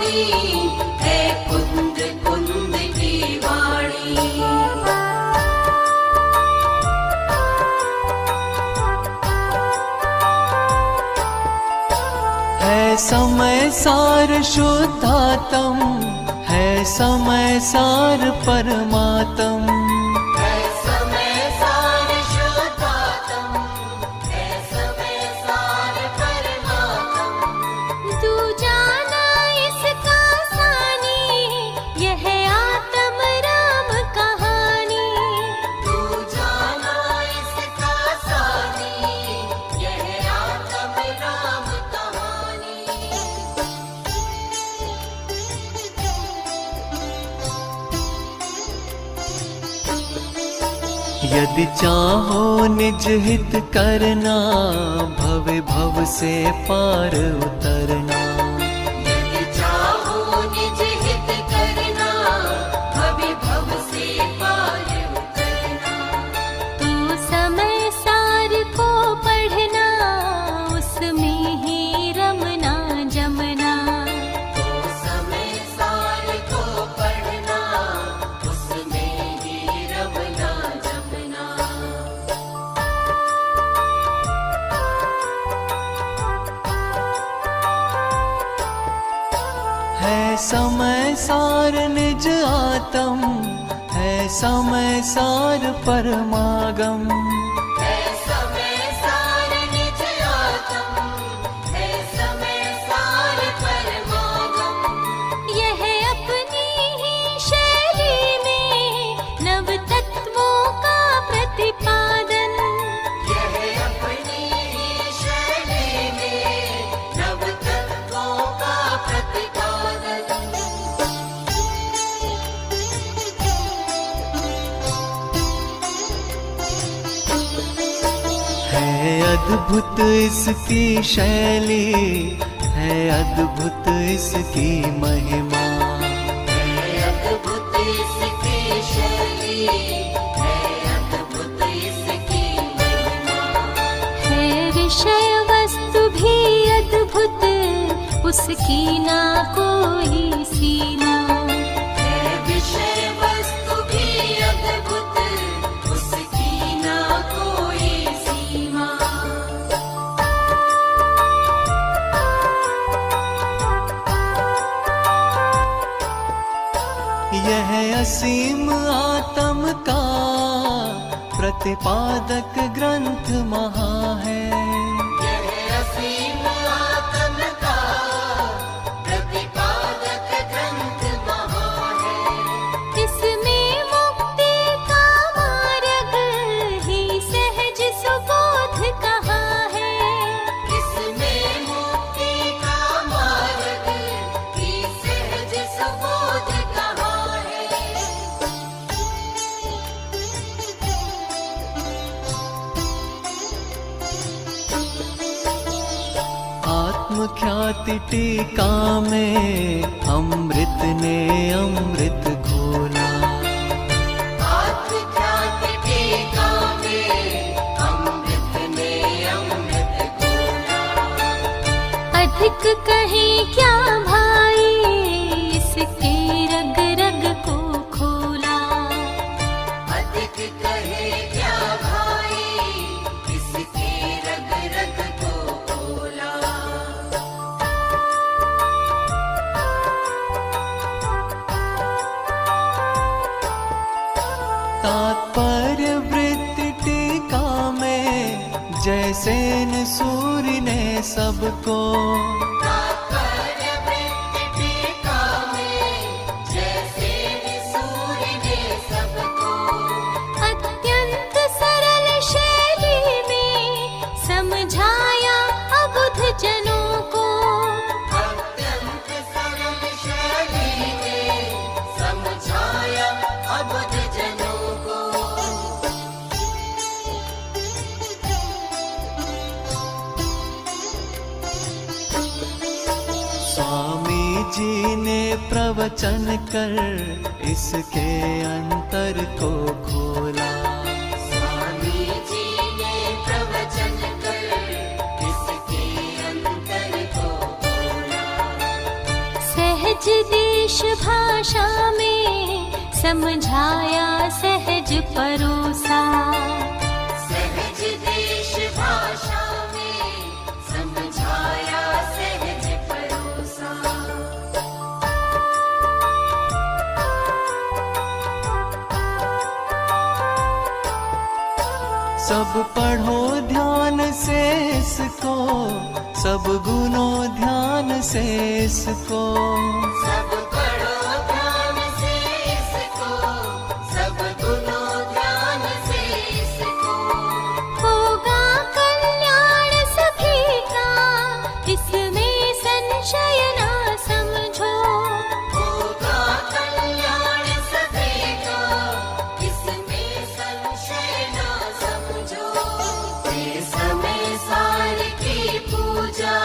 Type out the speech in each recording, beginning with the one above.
वाणी है कुंद कुंद की वाणी। है समय सार शुद्धात्म, है समय सार परमात्म। है समय सार शुद्धात्म, है समय सार परमात्म। तू जाना इसका सानी, यह आत्म राम कहानी। तू जाना इसका सानी, यह आत्म राम कहानी। यदि चाहो निज हित करना, भव भव से पार उतरना। यदि चाहो निज हित करना, भव भव से पार उतरना। तू समय सार को पढ़ना, उसमें ही रमना जमना। तू समय सार को पढ़ना, उसमें ही रमना जमना। है समय सार निज आत्म, है समय सार परमागम। है समय सार निज आत्म, है समय सार परमागम। यह अपनी ही शैली में नव तत्वों का प्रतिपादन। यह अपनी ही शैली में नव तत्वों का प्रतिपादन। है अद्भुत इसकी शैली, है अद्भुत इसकी महिमा। है अद्भुत इसकी शैली, है अद्भुत इसकी महिमा। है विषय वस्तु भी अद्भुत, उसकी ना कोई सीमा। है विषय वस्तु भी अद्भुत, उसकी ना कोई सीमा। यह असीम आत्म का प्रतिपादक ग्रंथ महा है। यह असीम आत्म का प्रतिपादक ग्रंथ महा है। इसमें मुक्ति का मार्ग ही सहज सुबोध कहा है। इसमें मुक्ति का मार्ग ही सहज सुबोध कहा है। आत्मख्याति टीका में अमृत ने अमृत घोला। आत्मख्याति टीका में अमृत ने अमृत घोला। अधिक कहीं क्या भाई, इसके रग रग को खोला। अधिक कहे क्या भाई, इसके रग रग को खोला। तात्पर्य वृत्ति टीका में जैसे न सूर्य ने सबको। तात्पर्य वृत्ति टीका में जैसे सूर्य ने सबको। अत्यंत सरल शैली में समझाया अबुध जनों को। अत्यंत सरल शैली में समझाया अबुध जनों को। स्वामी जी ने प्रवचन कर इसके अंतर को खोला। स्वामी जी ने प्रवचन कर इसके अंतर को खोला। सहज देश भाषा में समझाया सहज परोसा। सहज देश भाषा में समझाया सहज परोसा। सब पढ़ो ध्यान से इसको, सब गुनो ध्यान से इसको। सब पढ़ो ध्यान से इसको, सब गुनो ध्यान से इसको। होगा कल्याण सभी का, इसमें संशय ना समझो। होगा कल्याण सभी का, इसमें संशय ना समझो। ये समय सार की पूजा,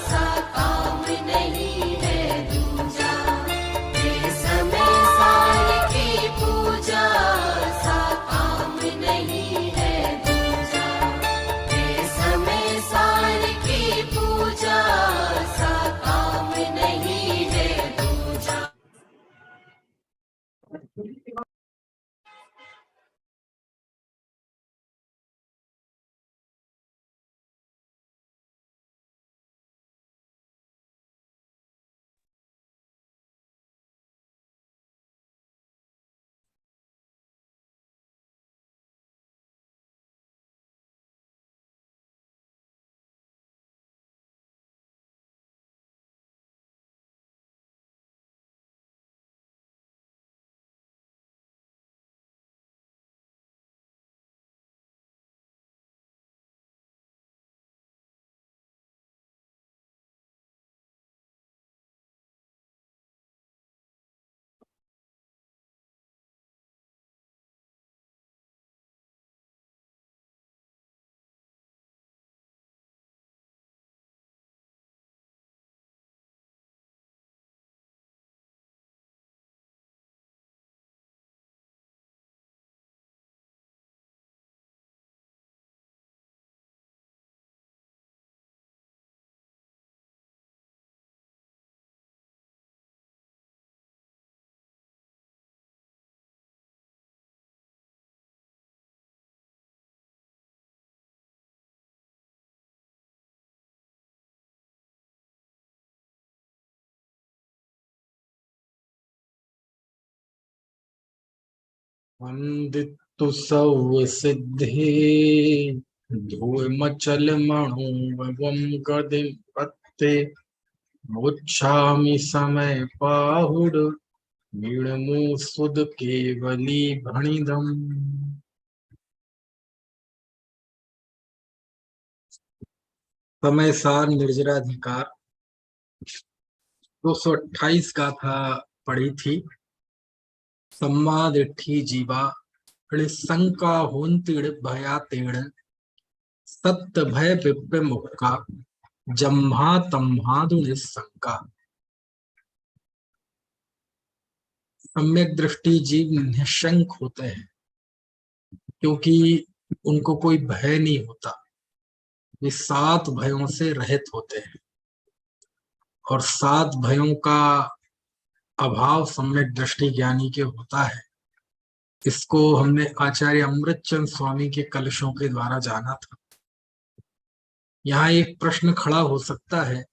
सा काम नहीं है दूजा। ये समय सार की पूजा, सा काम नहीं है दूजा। ये समय सार की पूजा, सा काम नहीं है दूजा। वंदितु सौव सिद्धि धूमचल मणुवम गदिम पत्ते मुच्छामि समय पाहुड मीणमु सुद केवली भणिदम। समय सार निर्जराधिकार 228 गाथा पढ़ी थी। सम्मादिठी जीवा शंका होन्तिड़ भयातेड़ सत्य भय विप्र मुक्का जम्हा तम्हादु निशंका। सम्यक दृष्टि जीव निशंक होते हैं क्योंकि उनको कोई भय नहीं होता। वे 7 भयों से रहित होते हैं और 7 भयों का अभाव सम्यक दृष्टि ज्ञानी के होता है। इसको हमने आचार्य अमृतचंद स्वामी के कलशों के द्वारा जाना था। यहाँ एक प्रश्न खड़ा हो सकता है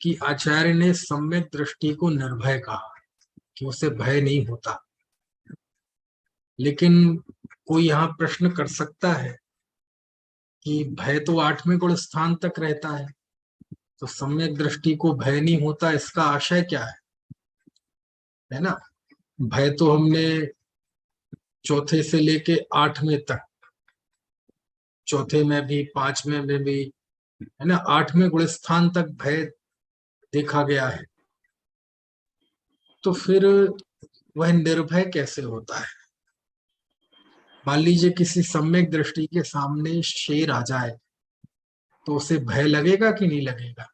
कि आचार्य ने सम्यक दृष्टि को निर्भय कहा कि उसे भय नहीं होता, लेकिन कोई यहाँ प्रश्न कर सकता है कि भय तो 8वें गुण स्थान तक रहता है, तो सम्यक दृष्टि को भय नहीं होता, इसका आशय क्या है ना। भय तो हमने 4थे से लेके 8वें तक, 4थे में भी 5वें में भी है ना, 8वें गुण स्थान तक भय देखा गया है। तो फिर वह निर्भय कैसे होता है। मान लीजिए किसी सम्यक दृष्टि के सामने शेर आ जाए तो उसे भय लगेगा कि नहीं लगेगा,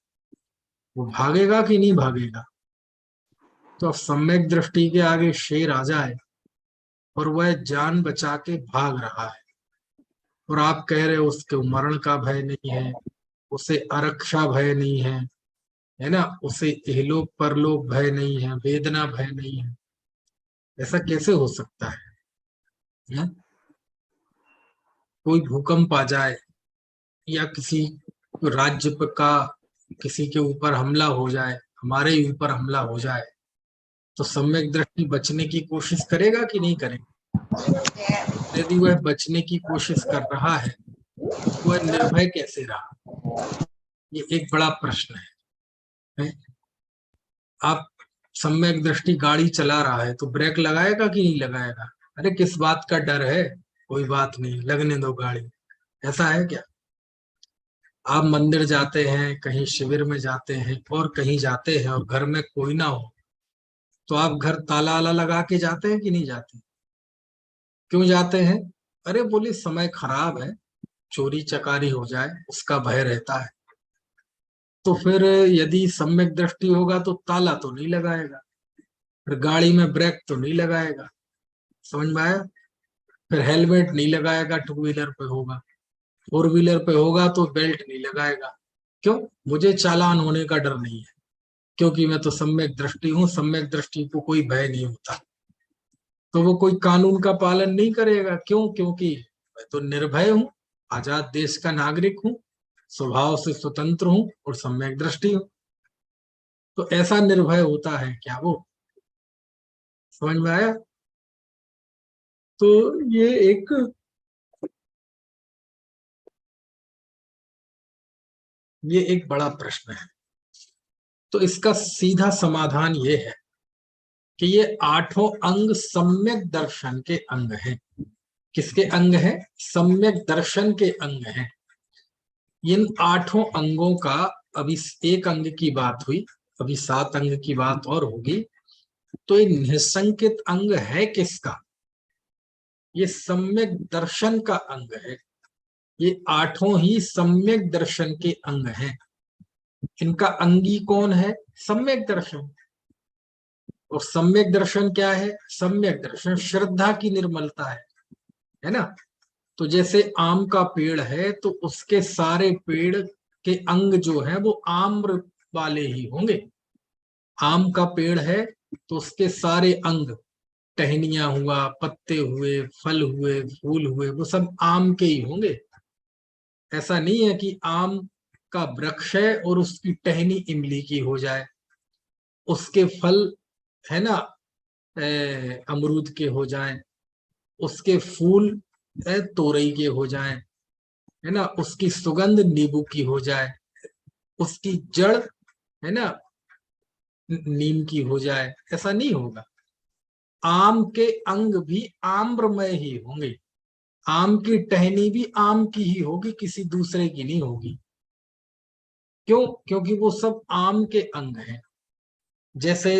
वो भागेगा कि नहीं भागेगा। तो अब सम्यक दृष्टि के आगे शेर आ जाए और वह जान बचा के भाग रहा है और आप कह रहे हो उसके मरण का भय नहीं है, उसे आरक्षा भय नहीं है, है ना, उसे इहलोक परलोक भय नहीं है, वेदना भय नहीं है। ऐसा कैसे हो सकता है? कोई भूकंप आ जाए या किसी राज्य का किसी के ऊपर हमला हो जाए, हमारे ऊपर हमला हो जाए, तो सम्यक दृष्टि बचने की कोशिश करेगा कि नहीं करेगा? यदि वह बचने की कोशिश कर रहा है तो वह निर्भय कैसे रहा? ये एक बड़ा प्रश्न है? आप सम्यक दृष्टि गाड़ी चला रहा है तो ब्रेक लगाएगा कि नहीं लगाएगा? अरे किस बात का डर है, कोई बात नहीं, लगने दो गाड़ी। ऐसा है क्या? आप मंदिर जाते हैं, कहीं शिविर में जाते हैं और कहीं जाते हैं और घर में कोई ना हो, तो आप घर ताला वाला लगा के जाते हैं कि नहीं जाते? क्यों जाते हैं? अरे बोले समय खराब है, चोरी चकारी हो जाए उसका भय रहता है। तो फिर यदि सम्यक दृष्टि होगा तो ताला तो नहीं लगाएगा, फिर गाड़ी में ब्रेक तो नहीं लगाएगा, समझ में आया? फिर हेलमेट नहीं लगाएगा, टू व्हीलर पे होगा, फोर व्हीलर पे होगा तो बेल्ट नहीं लगाएगा। क्यों? मुझे चालान होने का डर नहीं है, क्योंकि मैं तो सम्यक दृष्टि हूँ, सम्यक दृष्टि को कोई भय नहीं होता। तो वो कोई कानून का पालन नहीं करेगा। क्यों? क्योंकि मैं तो निर्भय हूँ, आजाद देश का नागरिक हूँ, स्वभाव से स्वतंत्र हूँ और सम्यक दृष्टि हूँ। तो ऐसा निर्भय होता है क्या वो? समझ में आया? तो ये एक बड़ा प्रश्न है। तो इसका सीधा समाधान ये है कि ये आठों अंग सम्यक दर्शन के अंग हैं। किसके अंग हैं? सम्यक दर्शन के अंग हैं। इन आठों अंगों का अभी एक अंग की बात हुई, अभी 7 अंग की बात और होगी। तो ये निसंकित अंग है किसका? ये सम्यक दर्शन का अंग है। ये आठों ही सम्यक दर्शन के अंग हैं। इनका अंगी कौन है? सम्यक दर्शन। और सम्यक दर्शन क्या है? सम्यक दर्शन श्रद्धा की निर्मलता है ना? तो जैसे आम का पेड़ है तो उसके सारे पेड़ के अंग जो है वो आम्र वाले ही होंगे। आम का पेड़ है तो उसके सारे अंग, टहनियां हुआ, पत्ते हुए, फल हुए, फूल हुए, वो सब आम के ही होंगे। ऐसा नहीं है कि आम का वृक्ष है और उसकी टहनी इमली की हो जाए, उसके फल है ना अमरूद के हो जाएं, उसके फूल तोरई के हो जाएं, है ना, उसकी सुगंध नींबू की हो जाए, उसकी जड़ है ना नीम की हो जाए। ऐसा नहीं होगा। आम के अंग भी आम्रमय ही होंगे, आम की टहनी भी आम की ही होगी, किसी दूसरे की नहीं होगी। क्यों? क्योंकि वो सब आम के अंग हैं। जैसे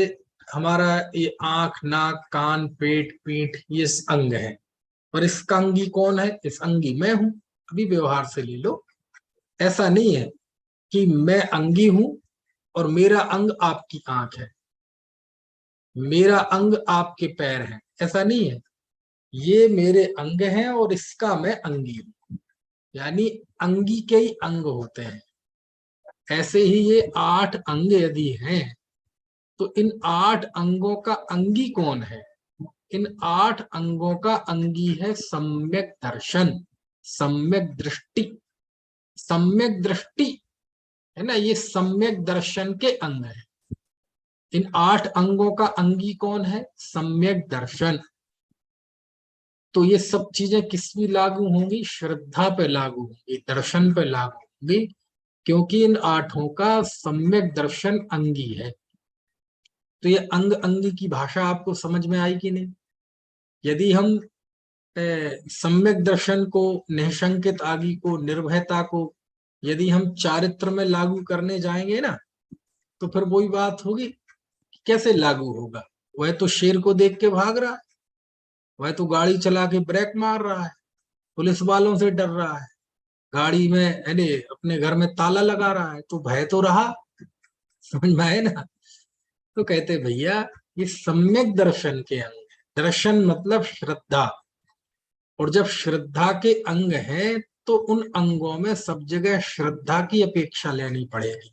हमारा ये आंख, नाक, कान, पेट, पीठ, ये अंग है, और इसका अंगी कौन है? इस अंगी मैं हूं। अभी व्यवहार से ले लो। ऐसा नहीं है कि मैं अंगी हूं और मेरा अंग आपकी आंख है, मेरा अंग आपके पैर है, ऐसा नहीं है। ये मेरे अंग हैं और इसका मैं अंगी हूं। यानी अंगी के ही अंग होते हैं। ऐसे ही ये 8 अंग यदि हैं तो इन 8 अंगों का अंगी कौन है? इन 8 अंगों का अंगी है सम्यक दर्शन, सम्यक दृष्टि। सम्यक दृष्टि है ना, ये सम्यक दर्शन के अंग है। इन 8 अंगों का अंगी कौन है? सम्यक दर्शन। तो ये सब चीजें किस भी लागू होंगी? श्रद्धा पे लागू होंगी, दर्शन पे लागू होंगी, क्योंकि इन 8 का सम्यक दर्शन अंगी है। तो ये अंग अंगी की भाषा आपको समझ में आई कि नहीं? यदि हम सम्यक दर्शन को, निःशंकित आदि को, निर्भयता को यदि हम चारित्र में लागू करने जाएंगे ना, तो फिर वही बात होगी। कैसे लागू होगा? वह तो शेर को देख के भाग रहा है, वह तो गाड़ी चला के ब्रेक मार रहा है, पुलिस वालों से डर रहा है, गाड़ी में यानी अपने घर में ताला लगा रहा है, तो भय तो रहा। समझ में आए ना? तो कहते भैया ये सम्यक दर्शन के अंग है। दर्शन मतलब श्रद्धा, और जब श्रद्धा के अंग हैं तो उन अंगों में सब जगह श्रद्धा की अपेक्षा लेनी पड़ेगी।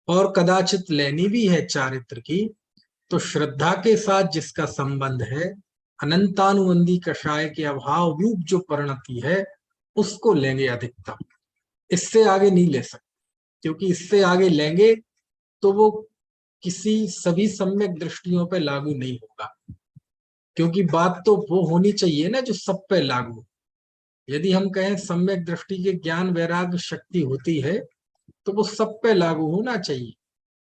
और कदाचित लेनी भी है चारित्र की, तो श्रद्धा के साथ जिसका संबंध है, अनंतानुबंधी कषाय के अभाव रूप जो परिणति है, उसको लेंगे अधिकतम। इससे आगे नहीं ले सकते, क्योंकि इससे आगे लेंगे तो वो किसी सभी सम्यक दृष्टियों पे लागू नहीं होगा। क्योंकि बात तो वो होनी चाहिए ना जो सब पे लागू हो। यदि हम कहें सम्यक दृष्टि के ज्ञान वैराग्य शक्ति होती है, तो वो सब पे लागू होना चाहिए।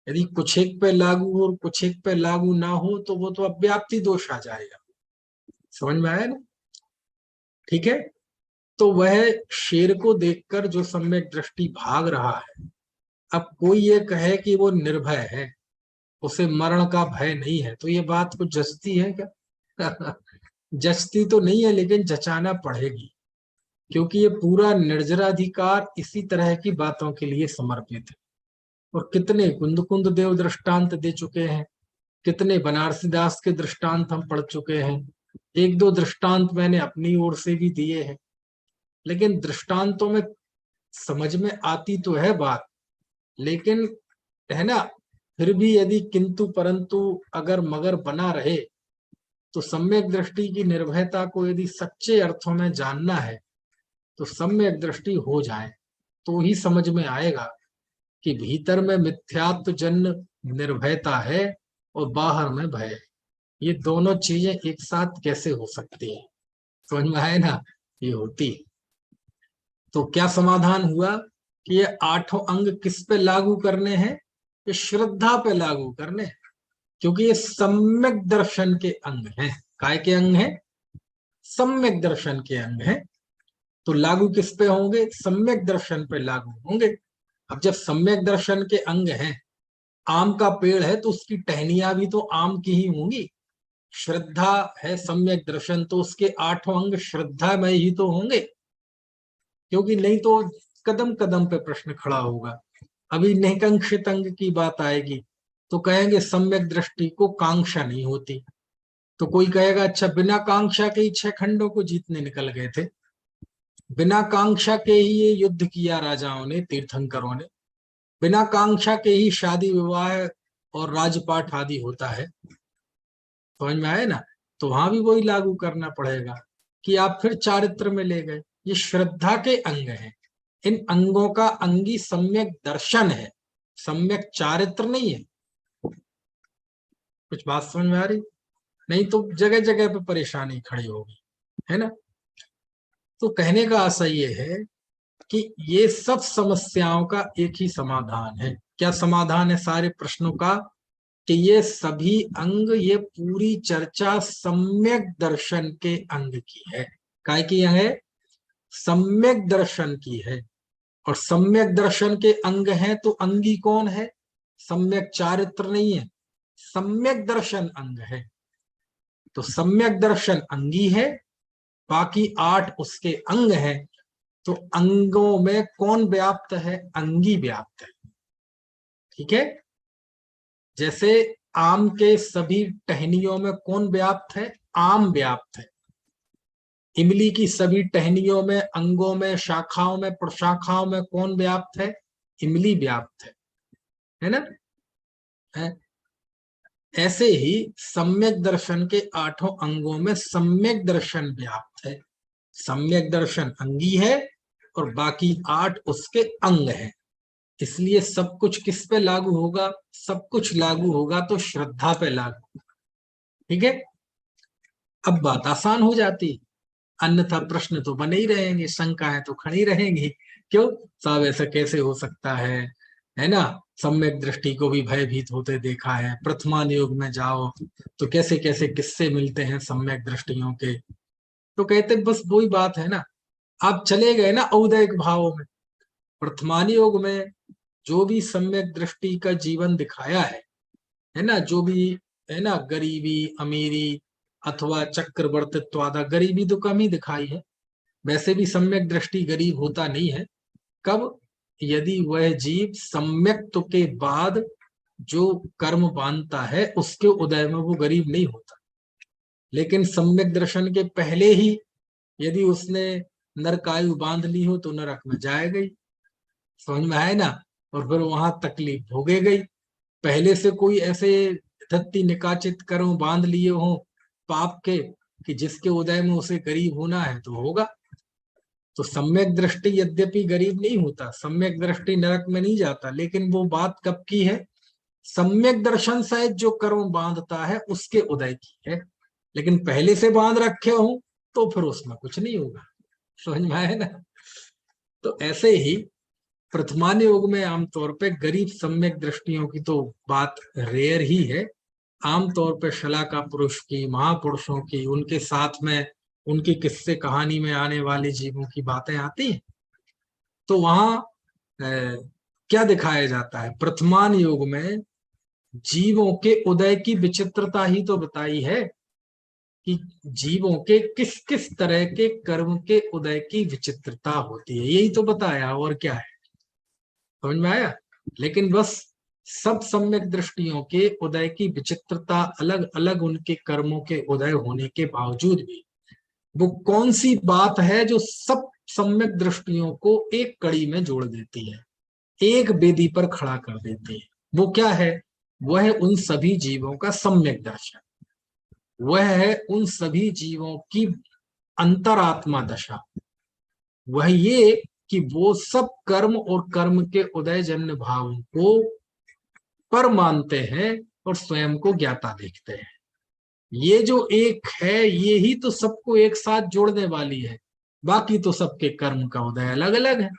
यदि कुछ एक पे लागू हो और कुछ एक पे लागू ना हो, तो वो तो अव्याप्ति दोष आ जाएगा। समझ में आया ना? ठीक है। तो वह शेर को देखकर जो सम्यक दृष्टि भाग रहा है, अब कोई ये कहे कि वो निर्भय है, उसे मरण का भय नहीं है, तो ये बात कुछ जचती है क्या? जचती तो नहीं है, लेकिन जचाना पड़ेगी, क्योंकि ये पूरा निर्जराधिकार इसी तरह की बातों के लिए समर्पित है। और कितने कुंद कुंद देव दृष्टांत दे चुके हैं, कितने बनारसी दास के दृष्टांत हम पढ़ चुके हैं, एक दो दृष्टांत मैंने अपनी ओर से भी दिए हैं। लेकिन दृष्टांतों में समझ में आती तो है बात, लेकिन है ना, फिर भी यदि किंतु परंतु अगर मगर बना रहे, तो सम्यक दृष्टि की निर्भयता को यदि सच्चे अर्थों में जानना है, तो सम्यक दृष्टि हो जाए तो ही समझ में आएगा कि भीतर में मिथ्यात्व जन्य निर्भयता है और बाहर में भय है। ये दोनों चीजें एक साथ कैसे हो सकती हैं? समझ में आए ना? ये होती है। तो क्या समाधान हुआ कि ये 8 अंग किस पे लागू करने हैं? ये श्रद्धा पे लागू करने हैं, क्योंकि ये सम्यक दर्शन के अंग हैं। काय के अंग हैं? सम्यक दर्शन के अंग हैं। तो लागू किस पे होंगे? सम्यक दर्शन पे लागू होंगे। अब जब सम्यक दर्शन के अंग हैं, आम का पेड़ है तो उसकी टहनियां भी तो आम की ही होंगी। श्रद्धा है सम्यक दर्शन, तो उसके 8 अंग श्रद्धा में ही तो होंगे, क्योंकि नहीं तो कदम कदम पे प्रश्न खड़ा होगा। अभी निकांक्षित अंग की बात आएगी तो कहेंगे सम्यक दृष्टि को कांक्षा नहीं होती। तो कोई कहेगा अच्छा, बिना कांक्षा के ही 6 खंडों को जीतने निकल गए थे, बिना कांक्षा के ही ये युद्ध किया राजाओं ने, तीर्थंकरों ने, बिना कांक्षा के ही शादी विवाह और राजपाट आदि होता है। समझ में आए ना? तो वहां भी वही लागू करना पड़ेगा कि आप फिर चारित्र में ले गए। ये श्रद्धा के अंग हैं। इन अंगों का अंगी सम्यक दर्शन है, सम्यक चारित्र नहीं है। कुछ बात समझ में आ रही? नहीं तो जगह जगह पे परेशानी खड़ी होगी, है ना? तो कहने का आशय ये है कि ये सब समस्याओं का एक ही समाधान है। क्या समाधान है सारे प्रश्नों का? कि ये सभी अंग, ये पूरी चर्चा सम्यक दर्शन के अंग की है। काय की है? सम्यक दर्शन की है। और सम्यक दर्शन के अंग हैं तो अंगी कौन है? सम्यक चारित्र नहीं है, सम्यक दर्शन अंग है। तो सम्यक दर्शन अंगी है, बाकी 8 उसके अंग हैं। तो अंगों में कौन व्याप्त है? अंगी व्याप्त है। ठीक है। जैसे आम के सभी टहनियों में कौन व्याप्त है? आम व्याप्त है। इमली की सभी टहनियों में, अंगों में, शाखाओं में, प्रशाखाओं में कौन व्याप्त है? इमली व्याप्त है ना? है? ऐसे ही सम्यक दर्शन के 8 अंगों में सम्यक दर्शन व्याप्त है। सम्यक दर्शन अंगी है और बाकी 8 उसके अंग हैं। इसलिए सब कुछ किस पे लागू होगा? सब कुछ लागू होगा तो श्रद्धा पे लागू। ठीक है। अब बात आसान हो जाती, अन्यथा प्रश्न तो बने ही रहेंगे, शंकाएं तो खड़ी रहेंगी। क्यों साहब, ऐसा कैसे हो सकता है ना? सम्यक दृष्टि को भी भयभीत होते देखा है। प्रथमान युग में जाओ तो कैसे कैसे किस्से मिलते हैं सम्यक दृष्टियों के। तो कहते बस वही बात है ना, आप चले गए ना औदैहिक भावों में। प्रथमान युग में जो भी सम्यक दृष्टि का जीवन दिखाया है ना, जो भी है ना, गरीबी अमीरी अथवा चक्रवर्तित्व आदि, गरीबी तो कम ही दिखाई है। वैसे भी सम्यक दृष्टि गरीब होता नहीं है। कब? यदि वह जीव सम्यक्त्व के बाद जो कर्म बांधता है उसके उदय में वो गरीब नहीं होता। लेकिन सम्यक दर्शन के पहले ही यदि उसने नरकायु बांध ली हो तो नरक में जाएगा ही। समझ में आए ना? और फिर वहां तकलीफ भोगे गई। पहले से कोई ऐसे धत्ती निकाचित कर्म बांध लिए हो पाप के कि जिसके उदय में उसे गरीब होना है तो होगा। तो सम्यक दृष्टि यद्यपि गरीब नहीं होता, सम्यक दृष्टि नरक में नहीं जाता, लेकिन वो बात कब की है? सम्यक दर्शन सहित जो कर्म बांधता है उसके उदय की है। लेकिन पहले से बांध रखे हो तो फिर उसमें कुछ नहीं होगा। समझ में आया ना? तो ऐसे ही प्रथमान योग में आमतौर पे गरीब सम्यक दृष्टियों की तो बात रेयर ही है। आमतौर पे शलाका पुरुष की, महापुरुषों की, उनके साथ में उनकी किस्से कहानी में आने वाले जीवों की बातें आती हैं। तो वहां क्या दिखाया जाता है? प्रथमान योग में जीवों के उदय की विचित्रता ही तो बताई है कि जीवों के किस किस तरह के कर्म के उदय की विचित्रता होती है, यही तो बताया, और क्या है? समझ में आया? लेकिन बस सब सम्यक दृष्टियों के उदय की विचित्रता अलग अलग उनके कर्मों के उदय होने के बावजूद भी वो कौन सी बात है जो सब सम्यक दृष्टियों को एक कड़ी में जोड़ देती है, एक वेदी पर खड़ा कर देती है? वो क्या है? वह है उन सभी जीवों का सम्यक दर्शन, वह है उन सभी जीवों की अंतरात्मा दशा, वह ये कि वो सब कर्म और कर्म के उदय जन्य भावों को पर मानते हैं और स्वयं को ज्ञाता देखते हैं। ये जो एक है ये ही तो सबको एक साथ जोड़ने वाली है, बाकी तो सबके कर्म का उदय अलग अलग है।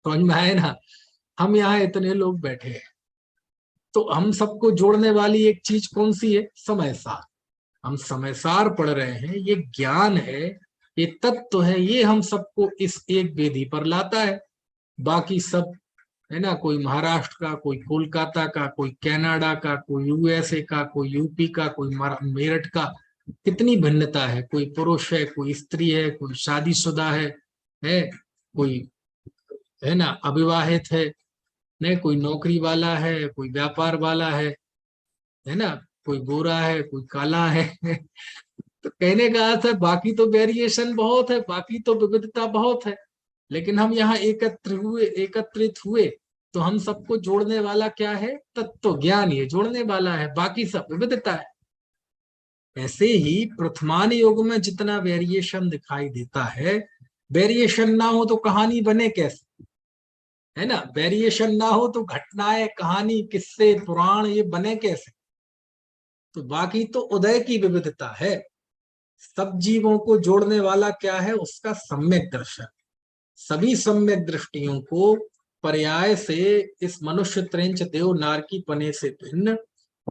समझ में आए ना? हम यहाँ इतने लोग बैठे हैं तो हम सबको जोड़ने वाली एक चीज कौन सी है? समय सार। हम समय सार पढ़ रहे हैं, ये ज्ञान है, ये तत्व है, ये हम सबको इस एक वेदी पर लाता है। बाकी सब है ना, कोई महाराष्ट्र का, कोई कोलकाता का, कोई कनाडा का, कोई यूएसए का, कोई यूपी का, कोई मेरठ का, कितनी भिन्नता है। कोई पुरुष है, कोई स्त्री है, कोई शादीशुदा है कोई है ना अविवाहित है, नहीं कोई नौकरी वाला है, कोई व्यापार वाला है ना, कोई गोरा है, कोई काला है। तो कहने का अर्थ है बाकी तो वेरिएशन बहुत है, बाकी तो विविधता बहुत है, लेकिन हम यहाँ एकत्रित हुए तो हम सबको जोड़ने वाला क्या है? तत्व ज्ञान ये जोड़ने वाला है, बाकी सब विविधता है। ऐसे ही प्रथमान योग में जितना वेरिएशन दिखाई देता है, वेरिएशन ना हो तो कहानी बने कैसे? है ना, वेरिएशन ना हो तो घटनाएं, कहानी, किस्से, पुराण ये बने कैसे? तो बाकी तो उदय की विविधता है। सब जीवों को जोड़ने वाला क्या है? उसका सम्यक दर्शन। सभी सम्यक दृष्टियों को पर्याय से इस मनुष्य त्रेंच देव नारकी पने से भिन्न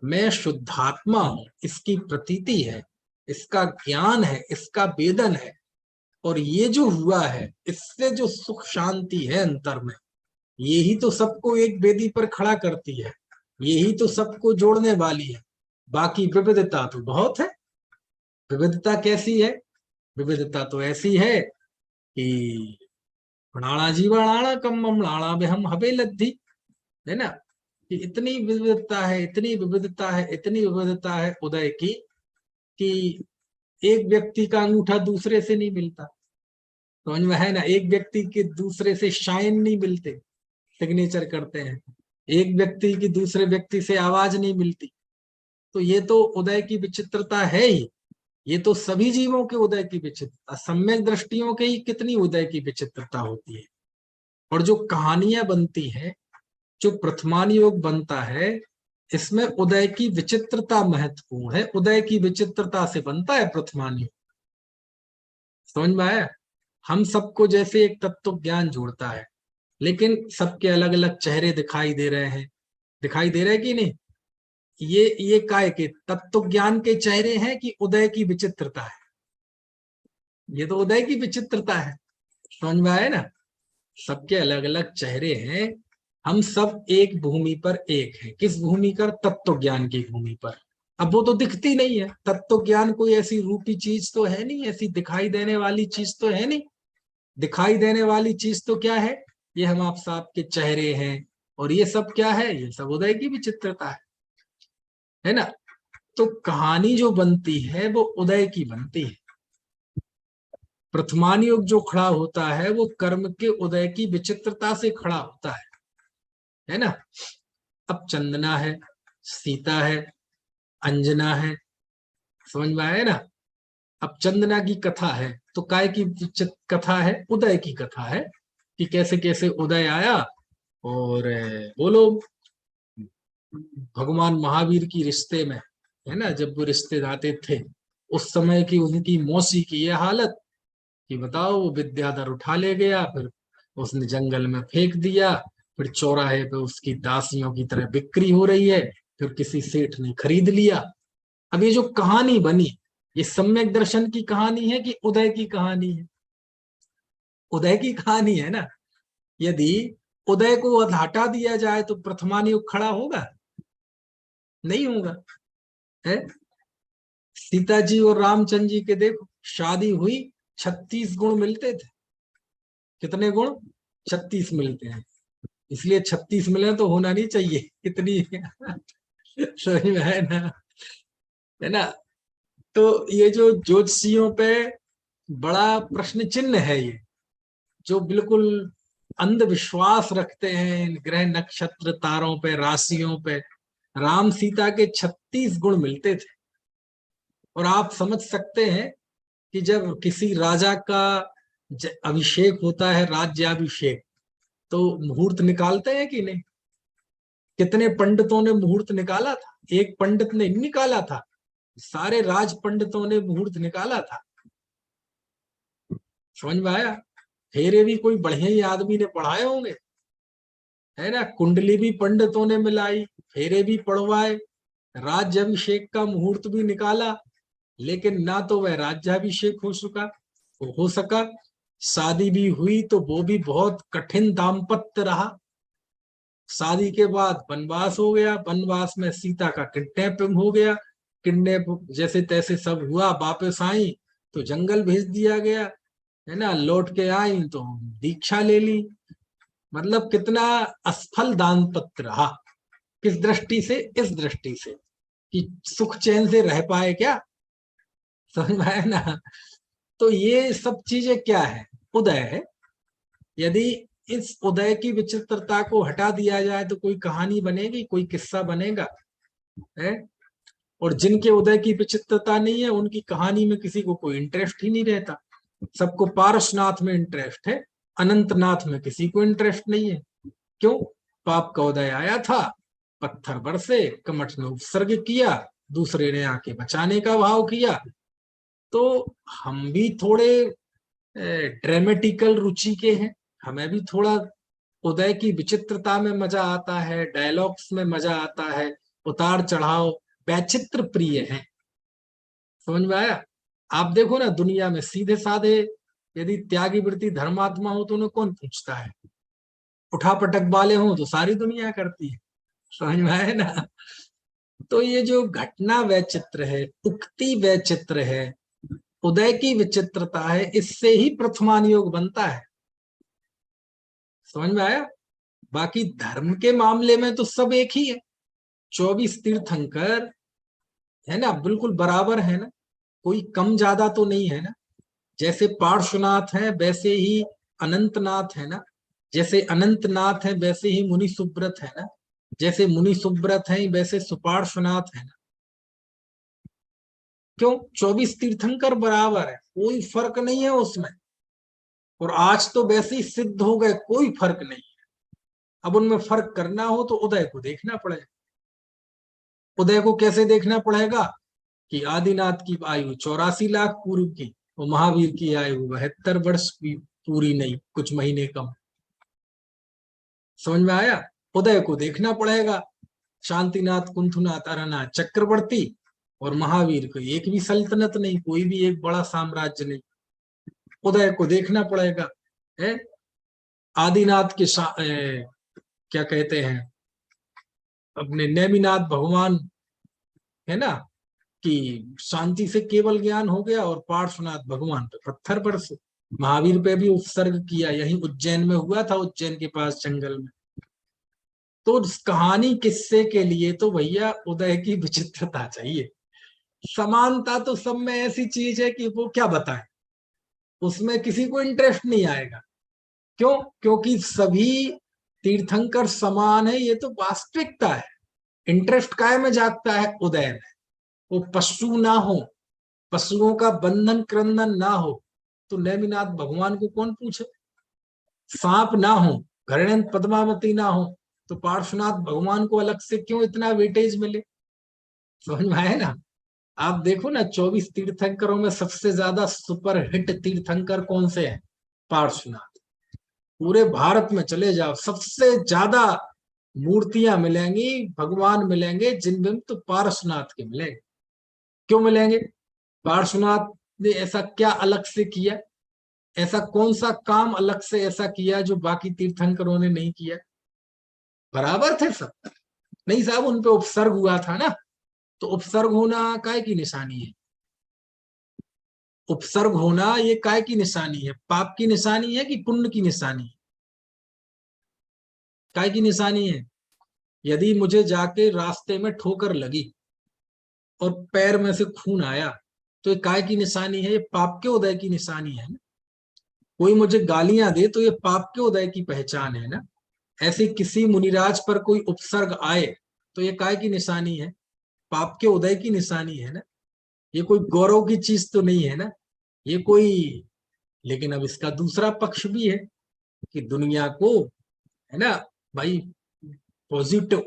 मैं शुद्धात्मा हूं, इसकी प्रतीति है, इसका ज्ञान है, इसका वेदन है। और ये जो हुआ है इससे जो सुख शांति है अंतर में, यही तो सबको एक वेदी पर खड़ा करती है, यही तो सबको जोड़ने वाली है। बाकी विविधता तो बहुत है। विविधता कैसी है? विविधता तो ऐसी है कि प्राणा जीवाणा कम ममलाणा में हम हबे लद्धी, है ना, कि इतनी विविधता है, इतनी विविधता है, इतनी विविधता है उदय की कि एक व्यक्ति का अंगूठा दूसरे से नहीं मिलता। समझ में है ना? एक व्यक्ति के दूसरे से शाइन नहीं मिलते, सिग्नेचर करते हैं, एक व्यक्ति की दूसरे व्यक्ति से आवाज नहीं मिलती। तो ये तो उदय की विचित्रता है ही, ये तो सभी जीवों के उदय की विचित्रता, सम्यक दृष्टियों के ही कितनी उदय की विचित्रता होती है। और जो कहानियां बनती है, जो प्रथमान योग बनता है, इसमें उदय की विचित्रता महत्वपूर्ण है। उदय की विचित्रता से बनता है प्रथमान योग। समझ में आया? हम सबको जैसे एक तत्व ज्ञान जोड़ता है, लेकिन सबके अलग अलग चेहरे दिखाई दे रहे हैं, दिखाई दे रहे हैं कि नहीं? ये काय के तत्व ज्ञान के चेहरे हैं कि उदय की विचित्रता है? ये तो उदय की विचित्रता है। समझ में आया ना? सबके अलग अलग चेहरे हैं, हम सब एक भूमि पर एक हैं। किस भूमि पर? तत्व ज्ञान की भूमि पर। अब वो तो दिखती नहीं है, तत्व ज्ञान कोई ऐसी रूपी चीज तो है नहीं, ऐसी दिखाई देने वाली चीज तो है नहीं। दिखाई देने वाली चीज तो क्या है? ये हम आप सब के चेहरे हैं, और ये सब क्या है? ये सब उदय की विचित्रता है ना? तो कहानी जो बनती है वो उदय की बनती है। प्रथमान योग जो खड़ा होता है वो कर्म के उदय की विचित्रता से खड़ा होता है। है ना। अब चंदना है, सीता है, अंजना है, समझ में आया ना। अब चंदना की कथा है तो काय की कथा है, उदय की कथा है कि कैसे कैसे उदय आया। और बोलो भगवान महावीर की रिश्ते में, है ना, जब वो रिश्ते आते थे उस समय की उनकी मौसी की ये हालत कि बताओ, वो विद्याधर उठा ले गया, फिर उसने जंगल में फेंक दिया, फिर चौराहे पे उसकी दासियों की तरह बिक्री हो रही है, फिर किसी सेठ ने खरीद लिया। अब ये जो कहानी बनी, ये सम्यक दर्शन की कहानी है कि उदय की कहानी है? उदय की कहानी है ना। यदि उदय को हटा दिया जाए तो प्रथमान युग खड़ा होगा? नहीं होगा। है, सीता जी और रामचंद्र जी के देखो, शादी हुई, 36 गुण मिलते थे। कितने गुण? 36 मिलते हैं। इसलिए 36 मिले तो होना नहीं चाहिए कितनी सही में, है ना, है ना। तो ये जो ज्योतिषियों पे बड़ा प्रश्न चिन्ह है, ये जो बिल्कुल अंधविश्वास रखते हैं ग्रह नक्षत्र तारों पे राशियों पे, राम सीता के 36 गुण मिलते थे। और आप समझ सकते हैं कि जब किसी राजा का अभिषेक होता है, राज्याभिषेक, तो मुहूर्त निकालते हैं कि नहीं? कितने पंडितों ने मुहूर्त निकाला था? एक पंडित ने निकाला था, सारे राज पंडितों ने मुहूर्त निकाला था। समझ में आया? फेरे भी कोई बढ़िया ही आदमी ने पढ़ाए होंगे, है ना। कुंडली भी पंडितों ने मिलाई, फेरे भी पढ़वाए, राज्याभिषेक का मुहूर्त भी निकाला, लेकिन ना तो वह राज्याभिषेक हो सका। शादी भी हुई तो वो भी बहुत कठिन दाम्पत्य रहा। शादी के बाद वनवास हो गया, वनवास में सीता का किडनैपिंग हो गया, किडनैप जैसे तैसे सब हुआ, वापस आई तो जंगल भेज दिया गया, है ना। लौट के आई तो दीक्षा ले ली। मतलब कितना असफल दाम्पत्य रहा। किस दृष्टि से? इस दृष्टि से कि सुख चैन से रह पाए क्या? समझ में आया ना। तो ये सब चीजें क्या है? उदय है। यदि इस उदय की विचित्रता को हटा दिया जाए तो कोई कहानी बनेगी, कोई किस्सा बनेगा, है। और जिनके उदय की विचित्रता नहीं है उनकी कहानी में किसी को कोई इंटरेस्ट ही नहीं रहता। सबको पारसनाथ में इंटरेस्ट है, अनंतनाथ में किसी को इंटरेस्ट नहीं है। क्यों? पाप का उदय आया था, पत्थर बरसे, कमठ ने उपसर्ग किया, दूसरे ने आके बचाने का भाव किया। तो हम भी थोड़े ड्रामेटिकल रुचि के हैं, हमें भी थोड़ा उदय की विचित्रता में मजा आता है, डायलॉग्स में मजा आता है, उतार चढ़ाव, वैचित्र प्रिय है। समझ में आया? आप देखो ना, दुनिया में सीधे साधे यदि त्यागी वृत्ति धर्मात्मा हो तो उन्हें कौन पूछता है? उठा पटक वाले हो तो सारी दुनिया करती है। समझ में आया ना। तो ये जो घटना वैचित्र है, उक्ति वैचित्र है, उदय की विचित्रता है, इससे ही प्रथमान योग बनता है। समझ में आया? बाकी धर्म के मामले में तो सब एक ही है। 24 तीर्थंकर, है ना, बिल्कुल बराबर है ना, कोई कम ज्यादा तो नहीं है ना। जैसे पार्श्वनाथ है वैसे ही अनंतनाथ है ना, जैसे अनंतनाथ है वैसे ही मुनि सुब्रत है ना, जैसे मुनि सुब्रत है वैसे सुपार्श्वनाथ है ना। क्यों? 24 तीर्थंकर बराबर है, कोई फर्क नहीं है उसमें। और आज तो वैसे ही सिद्ध हो गए, कोई फर्क नहीं है। अब उनमें फर्क करना हो तो उदय को देखना पड़ेगा। उदय को कैसे देखना पड़ेगा? कि आदिनाथ की आयु 84 लाख पूर्व की, और महावीर की आयु 72 वर्ष की पूरी नहीं, कुछ महीने कम। समझ में आया? उदय को देखना पड़ेगा। शांतिनाथ, कुंथुनाथ, अरनाथ, चक्रवर्ती, और महावीर को एक भी सल्तनत नहीं, कोई भी एक बड़ा साम्राज्य नहीं। उदय को देखना पड़ेगा। है आदिनाथ के क्या कहते हैं, अपने नेमिनाथ भगवान, है ना, कि शांति से केवल ज्ञान हो गया, और पार्श्वनाथ भगवान पे पत्थर पर से। महावीर पे भी उत्सर्ग किया, यही उज्जैन में हुआ था, उज्जैन के पास जंगल में। तो कहानी किस्से के लिए तो भैया उदय की विचित्रता चाहिए। समानता तो सब में ऐसी चीज है कि वो क्या बताए, उसमें किसी को इंटरेस्ट नहीं आएगा। क्यों? क्योंकि सभी तीर्थंकर समान है, ये तो वास्तविकता है। इंटरेस्ट काय में जागता है? उदय में। वो पशु ना हो, पशुओं का बंधन क्रंदन ना हो, तो नेमिनाथ भगवान को कौन पूछे? सांप ना हो, घृणन पद्मावती ना हो, तो पार्श्वनाथ भगवान को अलग से क्यों इतना वेटेज मिले? समझ में आए ना? आप देखो ना, 24 तीर्थंकरों में सबसे ज्यादा सुपर हिट तीर्थंकर कौन से हैं? पार्श्वनाथ। पूरे भारत में चले जाओ, सबसे ज्यादा मूर्तियां मिलेंगी, भगवान मिलेंगे जिनमें, तो पार्श्वनाथ के मिलेंगे। क्यों मिलेंगे? पार्श्वनाथ ने ऐसा क्या अलग से किया? ऐसा कौन सा काम अलग से ऐसा किया जो बाकी तीर्थंकरों ने नहीं किया? बराबर थे सब। नहीं साहब, उन पे उपसर्ग हुआ था ना, तो उपसर्ग होना काय की निशानी है? उपसर्ग होना ये काय की निशानी है? पाप की निशानी है कि पुण्य की निशानी है? काय की निशानी है? यदि मुझे जाके रास्ते में ठोकर लगी और पैर में से खून आया, तो ये काय की निशानी है? ये पाप के उदय की निशानी है ना। कोई मुझे गालियां दे तो ये पाप के उदय की पहचान है ना। ऐसे किसी मुनिराज पर कोई उपसर्ग आए तो ये काय की निशानी है? पाप के उदय की निशानी है ना। ये कोई गौरव की चीज तो नहीं है ना, ये कोई। लेकिन अब इसका दूसरा पक्ष भी है कि दुनिया को, है ना भाई, पॉजिटिव,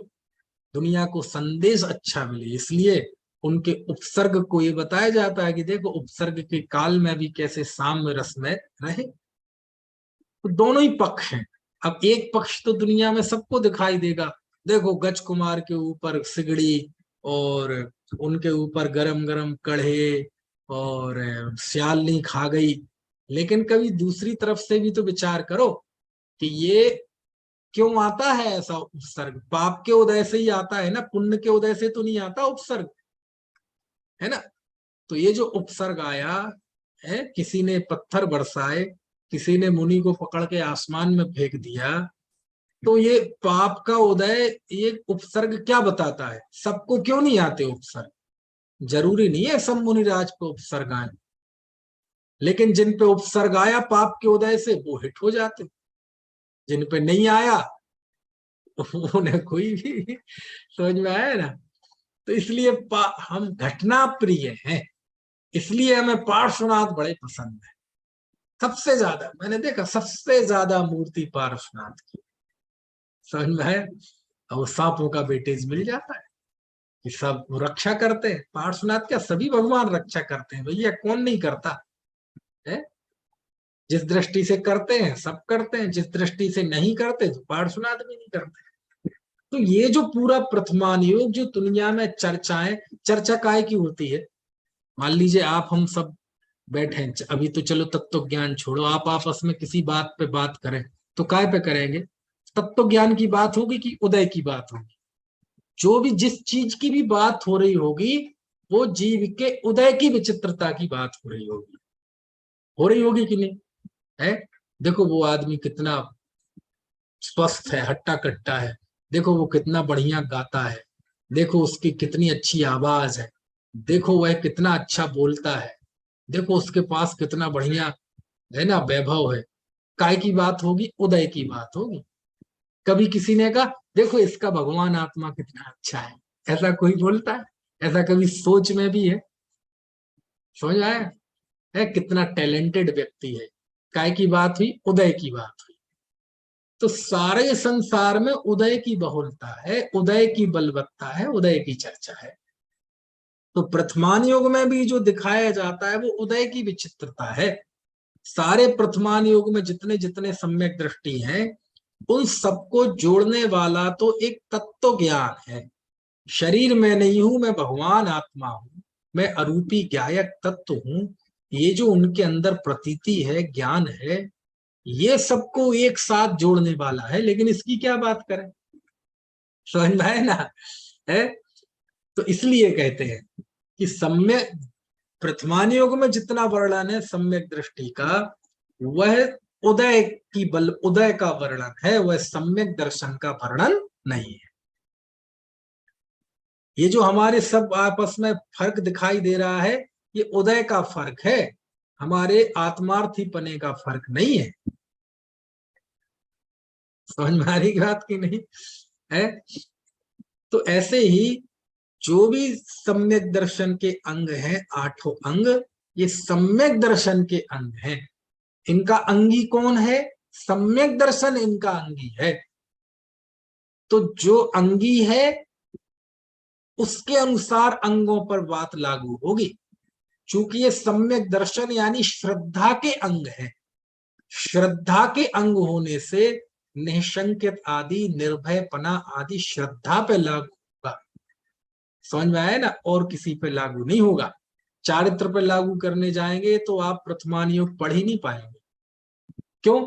दुनिया को संदेश अच्छा मिले, इसलिए उनके उपसर्ग को ये बताया जाता है कि देखो उपसर्ग के काल में भी कैसे साम्य रस में रहे। तो दोनों ही पक्ष हैं। अब एक पक्ष तो दुनिया में सबको दिखाई देगा, देखो गज कुमार के ऊपर सिगड़ी और उनके ऊपर गरम गरम कढ़े और सियालनी खा गई। लेकिन कभी दूसरी तरफ से भी तो विचार करो कि ये क्यों आता है ऐसा उपसर्ग? पाप के उदय से ही आता है ना, पुण्य के उदय से तो नहीं आता उपसर्ग, है ना। तो ये जो उपसर्ग आया है, किसी ने पत्थर बरसाए, किसी ने मुनि को पकड़ के आसमान में फेंक दिया, तो ये पाप का उदय, ये उपसर्ग क्या बताता है? सबको क्यों नहीं आते उपसर्ग? जरूरी नहीं है सब मुनिराज पे उपसर्ग आए, लेकिन जिन पे उपसर्ग आया पाप के उदय से वो हिट हो जाते, जिन पे नहीं आया उन्हें कोई भी, समझ में आया ना। तो इसलिए हम घटना प्रिय हैं, इसलिए हमें पार्श्वनाथ बड़े पसंद है। सबसे ज्यादा मैंने देखा, सबसे ज्यादा मूर्ति पार्श्वनाथ की, समझ में है। और वो सांपों का वेटेज मिल जाता है कि सब रक्षा करते हैं। पार्श्वनाथ क्या, सभी भगवान रक्षा करते हैं भैया, कौन नहीं करता है? जिस दृष्टि से करते हैं सब करते हैं, जिस दृष्टि से नहीं करते तो पार्श्वनाथ भी नहीं करते। तो ये जो पूरा प्रथमान योग जो दुनिया में चर्चाएं, चर्चा काय की होती है? मान लीजिए आप हम सब बैठे हैं, अभी तो चलो तत्व ज्ञान छोड़ो, आप आपस में किसी बात पे बात करें तो काय पे करेंगे? तत्व ज्ञान की बात होगी कि उदय की बात होगी? जो भी जिस चीज की भी बात हो रही होगी वो जीव के उदय की विचित्रता की बात हो रही होगी कि नहीं है? देखो वो आदमी कितना स्वस्थ है, हट्टा कट्टा है, देखो वो कितना बढ़िया गाता है, देखो उसकी कितनी अच्छी आवाज है, देखो वह कितना अच्छा बोलता है, देखो उसके पास कितना बढ़िया, है ना, वैभव है। काय की बात होगी? उदय की बात होगी। कभी किसी ने कहा देखो इसका भगवान आत्मा कितना अच्छा है, ऐसा कोई बोलता है? ऐसा कभी सोच में भी है? समझ आया है? कितना टैलेंटेड व्यक्ति है। काय की बात हुई? उदय की बात हुई। तो सारे संसार में उदय की बहुलता है, उदय की बलवत्ता है, उदय की चर्चा है। तो प्रथमान योग में भी जो दिखाया जाता है वो उदय की विचित्रता है। सारे प्रथमान योग में जितने जितने सम्यक दृष्टि हैं, उन सबको जोड़ने वाला तो एक तत्व ज्ञान है। शरीर में नहीं हूं मैं, भगवान आत्मा हूं मैं, अरूपी ज्ञायक तत्व हूं। ये जो उनके अंदर प्रतीति है, ज्ञान है, ये सबको एक साथ जोड़ने वाला है। लेकिन इसकी क्या बात करें? समझ में है ना है? तो इसलिए कहते हैं कि सम्यक प्रथमान योग में जितना वर्णन है सम्यक दृष्टि का, वह उदय की बल, उदय का वर्णन है, वह सम्यक दर्शन का वर्णन नहीं है। ये जो हमारे सब आपस में फर्क दिखाई दे रहा है, ये उदय का फर्क है, हमारे आत्मार्थी पने का फर्क नहीं है। समझ में आ रही बात की नहीं है? तो ऐसे ही जो भी सम्यक दर्शन के अंग हैं, 8 अंग, ये सम्यक दर्शन के अंग हैं। इनका अंगी कौन है? सम्यक दर्शन इनका अंगी है। तो जो अंगी है उसके अनुसार अंगों पर बात लागू होगी। चूंकि ये सम्यक दर्शन यानी श्रद्धा के अंग है, श्रद्धा के अंग होने से निःशंकित आदि, निर्भयपना आदि श्रद्धा पे लागू होगा। समझ में आया ना? और किसी पे लागू नहीं होगा। चारित्र पे लागू करने जाएंगे तो आप प्रथमान योग पढ़ ही नहीं पाएंगे। क्यों?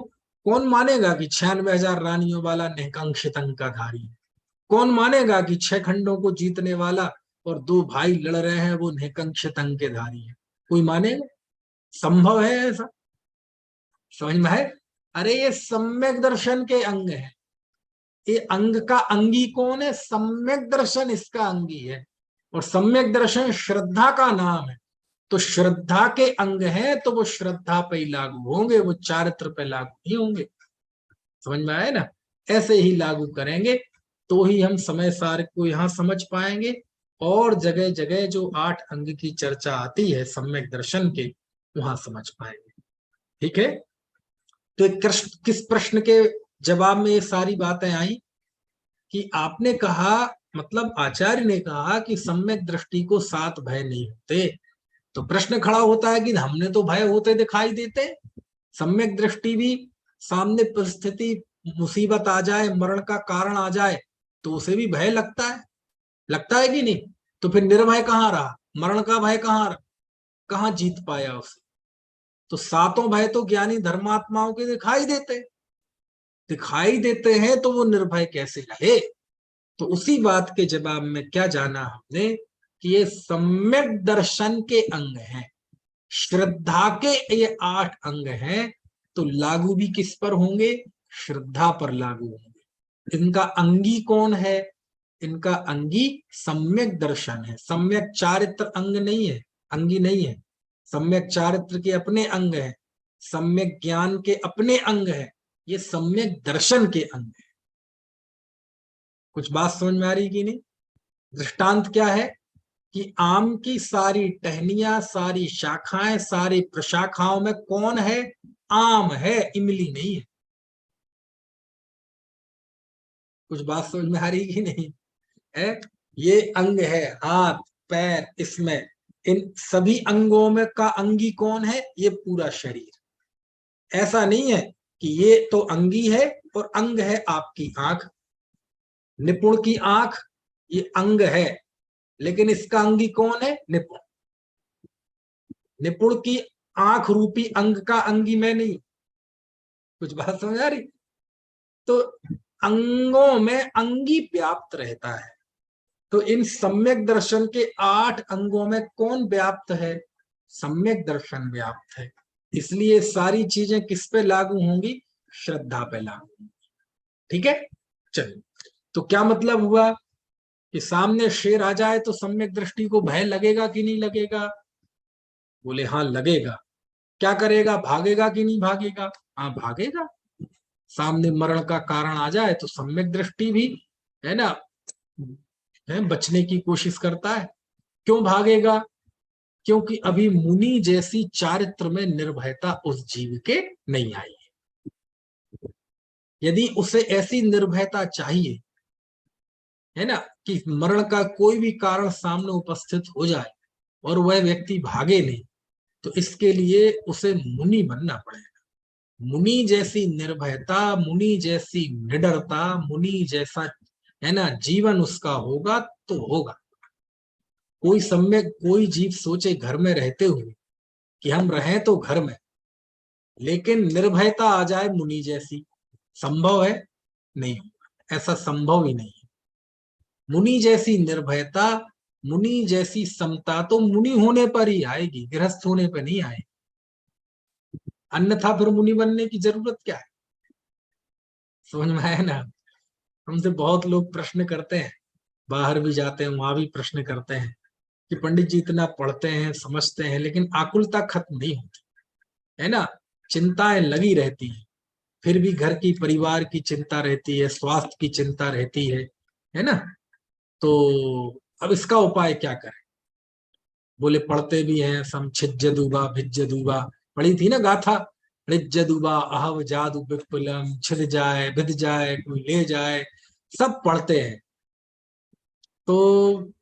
कौन मानेगा कि 96,000 रानियों वाला निहकंक्षित अंग का धारी है? कौन मानेगा कि 6 खंडों को जीतने वाला और 2 भाई लड़ रहे हैं वो निहकंक्षित अंग के धारी है? कोई मानेगा? संभव है ऐसा? समझ में है? अरे ये सम्यक दर्शन के अंग है। ये अंग का अंगी कौन है? सम्यक दर्शन इसका अंगी है। और सम्यक दर्शन श्रद्धा का नाम है। तो श्रद्धा के अंग हैं तो वो श्रद्धा पे ही लागू होंगे, वो चारित्र पे लागू नहीं होंगे। समझ में आया ना? ऐसे ही लागू करेंगे तो ही हम समय सार को यहाँ समझ पाएंगे। और जगह जगह जो 8 अंग की चर्चा आती है सम्यक दर्शन के, वहां समझ पाएंगे। ठीक है? तो किस प्रश्न के जवाब में ये सारी बातें आई कि आपने कहा, मतलब आचार्य ने कहा कि सम्यक दृष्टि को 7 भय नहीं होते। तो प्रश्न खड़ा होता है कि हमने तो भय होते दिखाई देते। सम्यक दृष्टि भी सामने परिस्थिति, मुसीबत आ जाए, मरण का कारण आ जाए तो उसे भी भय लगता है। लगता है कि नहीं? तो फिर निर्भय कहाँ रहा? मरण का भय कहाँ रहा? कहाँ जीत पाया उसे? तो 7 भय तो ज्ञानी धर्मात्माओं के दिखाई देते हैं तो वो निर्भय कैसे रहे? तो उसी बात के जवाब में क्या जाना हमने कि ये सम्यक दर्शन के अंग हैं, श्रद्धा के ये 8 अंग हैं। तो लागू भी किस पर होंगे? श्रद्धा पर लागू होंगे। इनका अंगी कौन है? इनका अंगी सम्यक दर्शन है। सम्यक चारित्र अंग नहीं है, अंगी नहीं है। सम्यक चारित्र के अपने अंग है, सम्यक ज्ञान के अपने अंग है। ये सम्यक दर्शन के अंग है। कुछ बात समझ में आ रही कि नहीं? दृष्टांत क्या है कि आम की सारी टहनियां, सारी शाखाएं, सारी प्रशाखाओं में कौन है? आम है, इमली नहीं है। कुछ बात समझ में आ रही कि नहीं है? ये अंग है, हाथ पैर, इसमें इन सभी अंगों में का अंगी कौन है? ये पूरा शरीर। ऐसा नहीं है कि ये तो अंगी है और अंग है आपकी आंख। निपुण की आंख ये अंग है, लेकिन इसका अंगी कौन है? निपुण। निपुण की आंख रूपी अंग का अंगी मैं नहीं। कुछ बात समझ आ रही? तो अंगों में अंगी व्याप्त रहता है। तो इन सम्यक दर्शन के 8 अंगों में कौन व्याप्त है? सम्यक दर्शन व्याप्त है। इसलिए सारी चीजें किस पे लागू होंगी? श्रद्धा पे लागू होंगी। ठीक है? चलिए, तो क्या मतलब हुआ कि सामने शेर आ जाए तो सम्यक दृष्टि को भय लगेगा कि नहीं लगेगा? बोले हाँ लगेगा। क्या करेगा? भागेगा कि नहीं भागेगा? हाँ भागेगा। सामने मरण का कारण आ जाए तो सम्यक दृष्टि भी है ना, बचने की कोशिश करता है। क्यों भागेगा? क्योंकि अभी मुनि जैसी चारित्र में निर्भयता उस जीव के नहीं आई है। यदि उसे ऐसी निर्भयता चाहिए, है ना, कि मरण का कोई भी कारण सामने उपस्थित हो जाए और वह व्यक्ति भागे नहीं, तो इसके लिए उसे मुनि बनना पड़ेगा। मुनि जैसी निर्भयता, मुनि जैसी निडरता, मुनि जैसा है ना जीवन उसका होगा तो होगा। कोई जीव सोचे घर में रहते हुए कि हम रहें तो घर में, लेकिन निर्भयता आ जाए मुनि जैसी, संभव है? नहीं होगा। ऐसा संभव ही नहीं है। मुनि जैसी निर्भयता, मुनि जैसी समता तो मुनि होने पर ही आएगी, गृहस्थ होने पर नहीं आएगी। अन्यथा फिर मुनि बनने की जरूरत क्या है? समझ में आया ना? हमसे बहुत लोग प्रश्न करते हैं, बाहर भी जाते हैं वहां भी प्रश्न करते हैं कि पंडित जी इतना पढ़ते हैं, समझते हैं, लेकिन आकुलता खत्म नहीं होती है ना, चिंताएं लगी रहती हैं। फिर भी घर की परिवार की चिंता रहती है, स्वास्थ्य की चिंता रहती है ना। तो अब इसका उपाय क्या करें? बोले पढ़ते भी हैं, सम छिज्ज दूबा भिज्ज दूबा, पढ़ी थी ना गाथा, रिज्ज दूबा अहव जादू विपुलम, छिद जाए भिद जाए कोई ले जाए, सब पढ़ते हैं। तो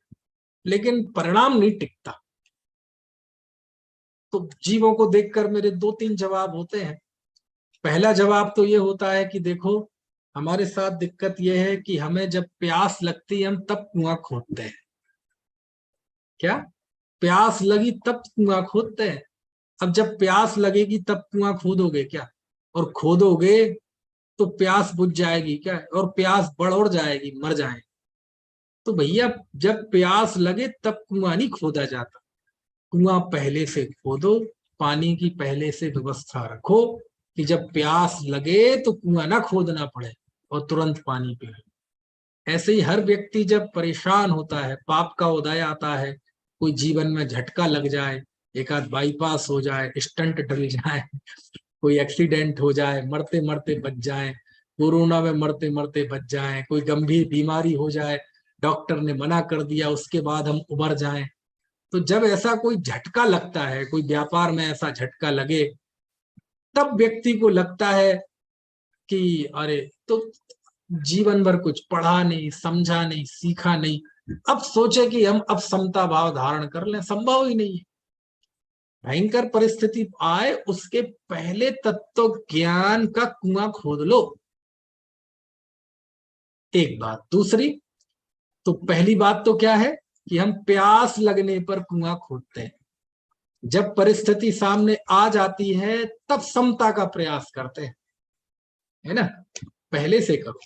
लेकिन परिणाम नहीं टिकता। तो जीवों को देखकर मेरे 2-3 जवाब होते हैं। पहला जवाब तो ये होता है कि देखो, हमारे साथ दिक्कत ये है कि हमें जब प्यास लगती है हम तब कुआं खोदते हैं। क्या? प्यास लगी तब कुआं खोदते हैं। अब जब प्यास लगेगी तब कुआं खोदोगे क्या? और खोदोगे तो प्यास बुझ जाएगी क्या? और प्यास बढ़ और जाएगी, मर जाए। तो भैया जब प्यास लगे तब कुआं नहीं खोदा जाता। कुआं पहले से खोदो, पानी की पहले से व्यवस्था रखो कि जब प्यास लगे तो कुआं ना खोदना पड़े और तुरंत पानी पी लो। ऐसे ही हर व्यक्ति जब परेशान होता है, पाप का उदय आता है, कोई जीवन में झटका लग जाए, एक आध बाईपास हो जाए, स्टंट डल जाए, कोई एक्सीडेंट हो जाए, मरते मरते बच जाए, कोरोना में मरते मरते बच जाए, कोई गंभीर बीमारी हो जाए, डॉक्टर ने मना कर दिया, उसके बाद हम उबर जाएं। तो जब ऐसा कोई झटका लगता है, कोई व्यापार में ऐसा झटका लगे, तब व्यक्ति को लगता है कि अरे, तो जीवन भर कुछ पढ़ा नहीं, समझा नहीं, सीखा नहीं, अब सोचे कि हम अब समता भाव धारण कर लें, संभव ही नहीं है। भयंकर परिस्थिति आए उसके पहले तत्व ज्ञान का कुआं खोद लो। एक बात। दूसरी, तो पहली बात तो क्या है कि हम प्यास लगने पर कुआं खोदते हैं। जब परिस्थिति सामने आ जाती है तब समता का प्रयास करते हैं, है ना। पहले से करो,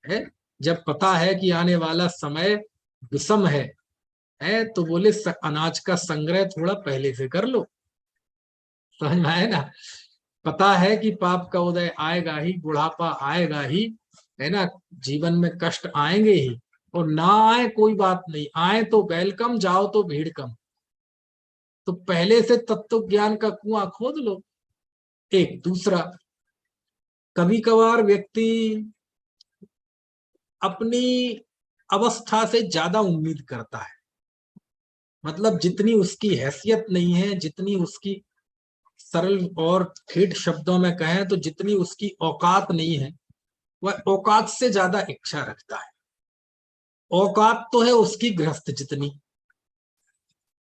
है। जब पता है कि आने वाला समय विषम है तो बोले अनाज का संग्रह थोड़ा पहले से कर लो। समझ में आए ना। पता है कि पाप का उदय आएगा ही, बुढ़ापा आएगा ही, है ना, जीवन में कष्ट आएंगे ही, और ना आए कोई बात नहीं, आए तो वेलकम, जाओ तो भीड़ कम। तो पहले से तत्व ज्ञान का कुआं खोद लो। एक। दूसरा, कभी कभार व्यक्ति अपनी अवस्था से ज्यादा उम्मीद करता है, मतलब जितनी उसकी हैसियत नहीं है, जितनी उसकी, सरल और ठेठ शब्दों में कहें तो जितनी उसकी औकात नहीं है, वह औकात से ज्यादा इच्छा रखता है। औकात तो है उसकी गृहस्थ जितनी,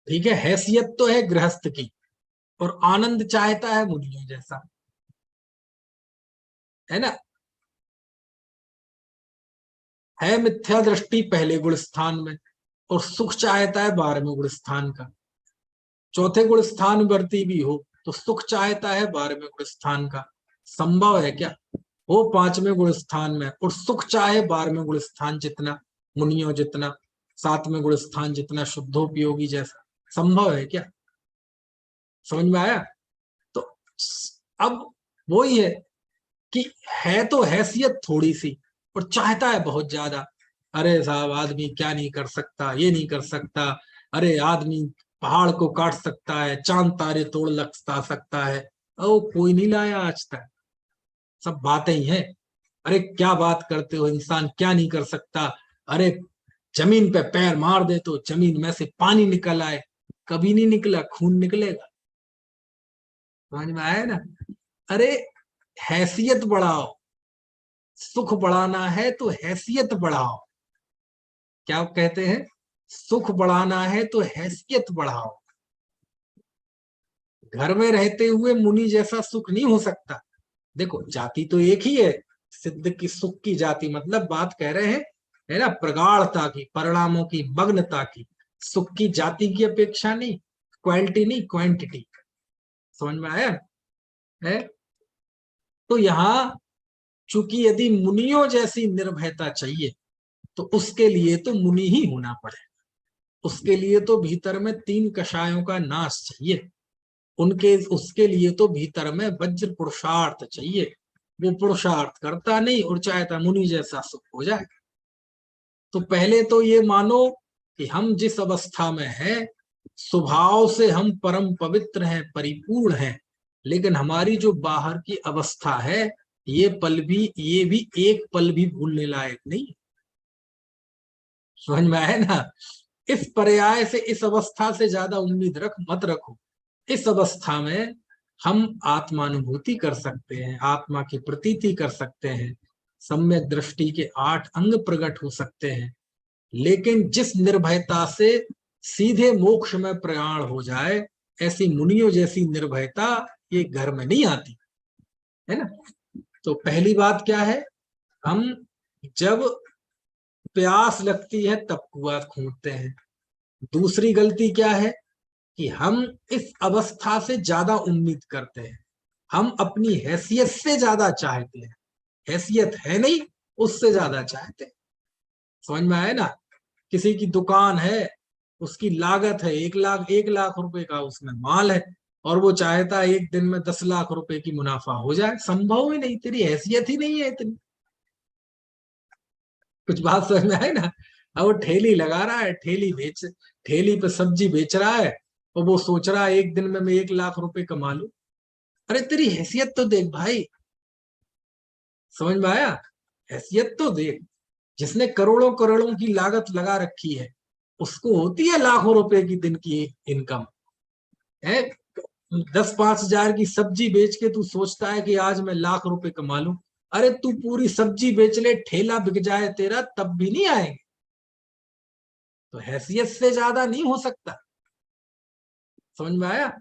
ठीक है, हैसियत तो है गृहस्थ की, और आनंद चाहता है मुनियों जैसा, है ना। है मिथ्या दृष्टि पहले गुण स्थान में, और सुख चाहता है 12वें गुण स्थान का। चौथे गुण स्थान वर्ती भी हो तो सुख चाहता है 12वें गुण स्थान का। संभव है क्या? हो 5वें गुण स्थान में और सुख चाहे 12वें गुण स्थान जितना, मुनियों जितना, 7वें गुण स्थान जितना, शुद्धोपयोगी जैसा। संभव है क्या? समझ में आया? तो अब वही है कि है तो हैसियत थोड़ी सी और चाहता है बहुत ज्यादा। अरे साहब, आदमी क्या नहीं कर सकता, ये नहीं कर सकता, अरे आदमी पहाड़ को काट सकता है, चांद तारे तोड़ लगा सकता है। ओ, कोई नहीं लाया आज तक, सब बातें ही हैं। अरे क्या बात करते हो, इंसान क्या नहीं कर सकता। अरे जमीन पे पैर मार दे तो जमीन में से पानी निकल आए, कभी नहीं निकला, खून निकलेगा। समझ में आया ना। अरे हैसियत बढ़ाओ, सुख बढ़ाना है तो हैसियत बढ़ाओ। क्या कहते हैं? सुख बढ़ाना है तो हैसियत बढ़ाओ। घर में रहते हुए मुनि जैसा सुख नहीं हो सकता। देखो, जाति तो एक ही है, सिद्ध की सुख की जाति, मतलब बात कह रहे हैं, है ना, प्रगाढ़ता की, परिणामों की मग्नता की। सुख की जाति की अपेक्षा नहीं, क्वालिटी नहीं, क्वांटिटी। समझ में आया है? तो यहाँ चूंकि यदि मुनियों जैसी निर्भयता चाहिए तो उसके लिए तो मुनि ही होना पड़े। उसके लिए तो भीतर में 3 कषायों का नाश चाहिए। उसके लिए तो भीतर में वज्र पुरुषार्थ चाहिए। वो पुरुषार्थ करता नहीं और चाहता मुनि जैसा सुख हो जाए। तो पहले तो ये मानो कि हम जिस अवस्था में हैं, स्वभाव से हम परम पवित्र हैं, परिपूर्ण हैं, लेकिन हमारी जो बाहर की अवस्था है, ये भी एक पल भी भूलने लायक नहीं। समझ में आए ना? इस पर्याय से, इस अवस्था से ज्यादा उम्मीद मत रखो। इस अवस्था में हम आत्मानुभूति कर सकते हैं, आत्मा की प्रतीति कर सकते हैं, सम्यक दृष्टि के 8 अंग प्रकट हो सकते हैं। लेकिन जिस निर्भयता से सीधे मोक्ष में प्रयाण हो जाए, ऐसी मुनियों जैसी निर्भयता ये घर में नहीं आती है ना। तो पहली बात क्या है, हम जब प्यास लगती है तब कुआं खोदते हैं। दूसरी गलती क्या है कि हम इस अवस्था से ज्यादा उम्मीद करते हैं, हम अपनी हैसियत से ज्यादा चाहते हैं। हैसियत है नहीं, उससे ज्यादा चाहते हैं। समझ में आए ना? किसी की दुकान है, उसकी लागत है 1 लाख रुपए का उसमें माल है, और वो चाहता है एक दिन में 10 लाख रुपए की मुनाफा हो जाए। संभव ही नहीं, तेरी हैसियत ही नहीं है इतनी। कुछ बात समझ में आए ना? अब वो ठेली लगा रहा है, ठेली पे सब्जी बेच रहा है, और वो सोच रहा है एक दिन में मैं 1 लाख रुपए कमा लूं। अरे तेरी हैसियत तो देख भाई। समझ में आया? हैसियत तो देख। जिसने करोड़ों करोड़ों की लागत लगा रखी है, उसको होती है लाखों रुपए की दिन की इनकम है। 10-5 हजार की सब्जी बेच के तू सोचता है कि आज मैं लाख रुपए कमा लूं। अरे तू पूरी सब्जी बेच ले, ठेला बिक जाए तेरा, तब भी नहीं आएंगे। तो हैसियत से ज्यादा नहीं हो सकता। समझ में आया?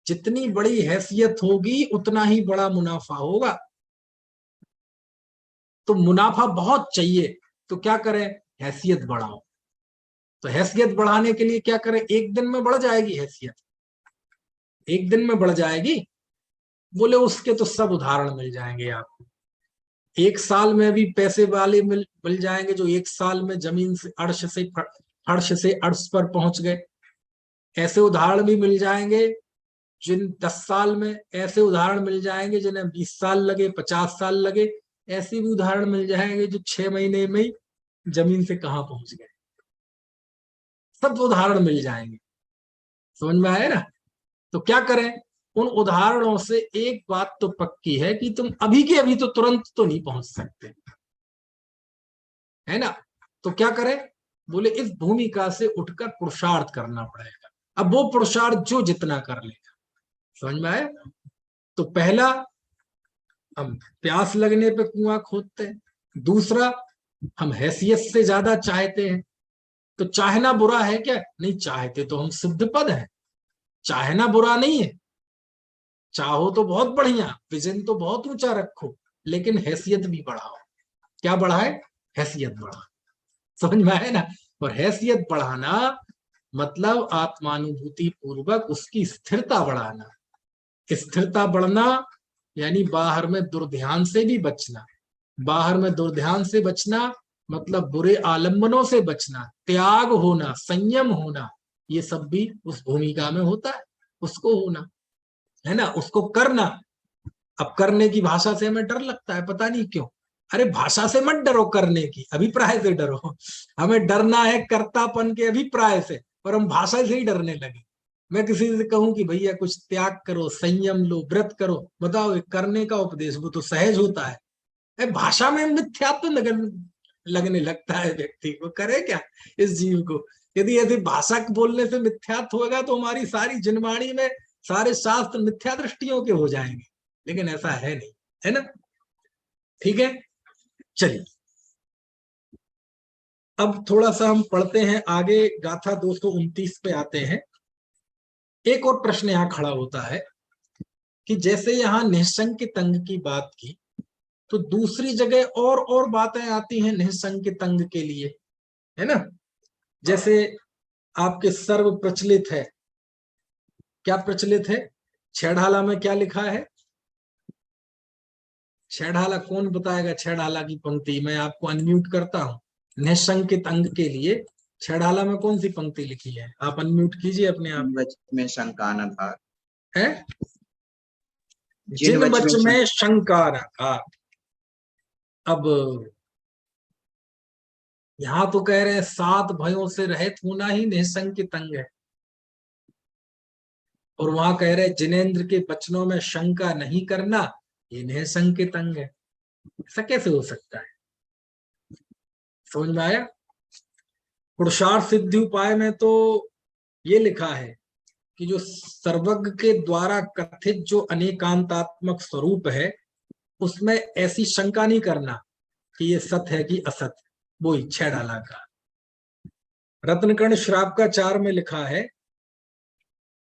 जितनी बड़ी हैसियत होगी उतना ही बड़ा मुनाफा होगा। तो मुनाफा बहुत चाहिए, तो क्या करें? हैसियत बढ़ाओ। तो हैसियत बढ़ाने के लिए क्या करें? एक दिन में बढ़ जाएगी हैसियत, एक दिन में बढ़ जाएगी। बोले उसके तो सब उदाहरण मिल जाएंगे आपको। 1 साल में भी पैसे वाले मिल जाएंगे, जो 1 साल में जमीन से फर्श से अर्श पर पहुंच गए। ऐसे उदाहरण भी मिल जाएंगे जिन 10 साल में, ऐसे उदाहरण मिल जाएंगे जिन्हें 20 साल लगे, 50 साल लगे। ऐसे भी उदाहरण मिल जाएंगे जो 6 महीने में ही जमीन से कहां पहुंच गए। सब उदाहरण मिल जाएंगे। समझ में आया ना? तो क्या करें? उन उदाहरणों से एक बात तो पक्की है कि तुम अभी के अभी तो तुरंत तो नहीं पहुंच सकते, है ना? तो क्या करें? बोले इस भूमिका से उठकर पुरुषार्थ करना पड़ेगा। अब वो पुरुषार्थ जो जितना कर लेगा। समझ में आया? तो पहला, हम प्यास लगने पे कुआं खोदते हैं। दूसरा, हम हैसियत से ज्यादा चाहते हैं। तो चाहना बुरा है क्या? नहीं, चाहते तो हम सिद्ध पद हैं। चाहना बुरा नहीं है। चाहो तो बहुत बढ़िया, विजन तो बहुत ऊंचा रखो, लेकिन हैसियत भी बढ़ाओ। क्या बढ़ाए? हैसियत बढ़ाओ। समझ में आए ना? और हैसियत बढ़ाना मतलब आत्मानुभूति पूर्वक उसकी स्थिरता बढ़ाना। स्थिरता बढ़ना यानी बाहर में दुर्ध्यान से भी बचना। बाहर में दुर्ध्यान से बचना मतलब बुरे आलम्बनों से बचना, त्याग होना, संयम होना। ये सब भी उस भूमिका में होता है। उसको होना है ना, उसको करना। अब करने की भाषा से हमें डर लगता है, पता नहीं क्यों। अरे भाषा से मत डरो, करने की अभिप्राय से डरो। हमें डरना है कर्तापन के अभिप्राय से, पर हम भाषा से ही डरने लगे। मैं किसी से कहूं कि भैया कुछ त्याग करो, संयम लो, व्रत करो, बताओ करने का उपदेश, वो तो सहज होता है। भाषा में मिथ्यात्व लगने लगता है व्यक्ति को। करे क्या इस जीव को? यदि ऐसी भाषा बोलने से मिथ्यात्व होगा तो हमारी सारी जिनवाणी में सारे शास्त्र मिथ्या दृष्टियों के हो जाएंगे, लेकिन ऐसा है नहीं, है ना? ठीक है, चलिए अब थोड़ा सा हम पढ़ते हैं आगे। गाथा 229 पे आते हैं। एक और प्रश्न यहाँ खड़ा होता है कि जैसे यहाँ निःशंकित अंग की बात की, तो दूसरी जगह और बातें आती हैं निःशंकित अंग के लिए, है ना? जैसे आपके सर्व प्रचलित है, क्या प्रचलित है? छेड़ाला में क्या लिखा है? छेड़ाला कौन बताएगा? छेड़ाला की पंक्ति मैं आपको अनम्यूट करता हूं। निःशंकित अंग के लिए छेड़ाला में कौन सी पंक्ति लिखी है? आप अनम्यूट कीजिए अपने आप। में शंका न था है जिन वच में शंका न था। अब यहां तो कह रहे हैं 7 भयों से रहित होना ही निःशंकित अंग है, और वहां कह रहे जिनेंद्र के वचनों में शंका नहीं करना, ये निःशंकित अंग है। ऐसा कैसे हो सकता है? समझ में आया? पुरुषार्थ सिद्धि उपाय में तो ये लिखा है कि जो सर्वज्ञ के द्वारा कथित जो अनेकांतात्मक स्वरूप है, उसमें ऐसी शंका नहीं करना कि ये सत्य है कि असत। वो ही 6 डाला का रत्नकर्ण श्राप का 4 में लिखा है,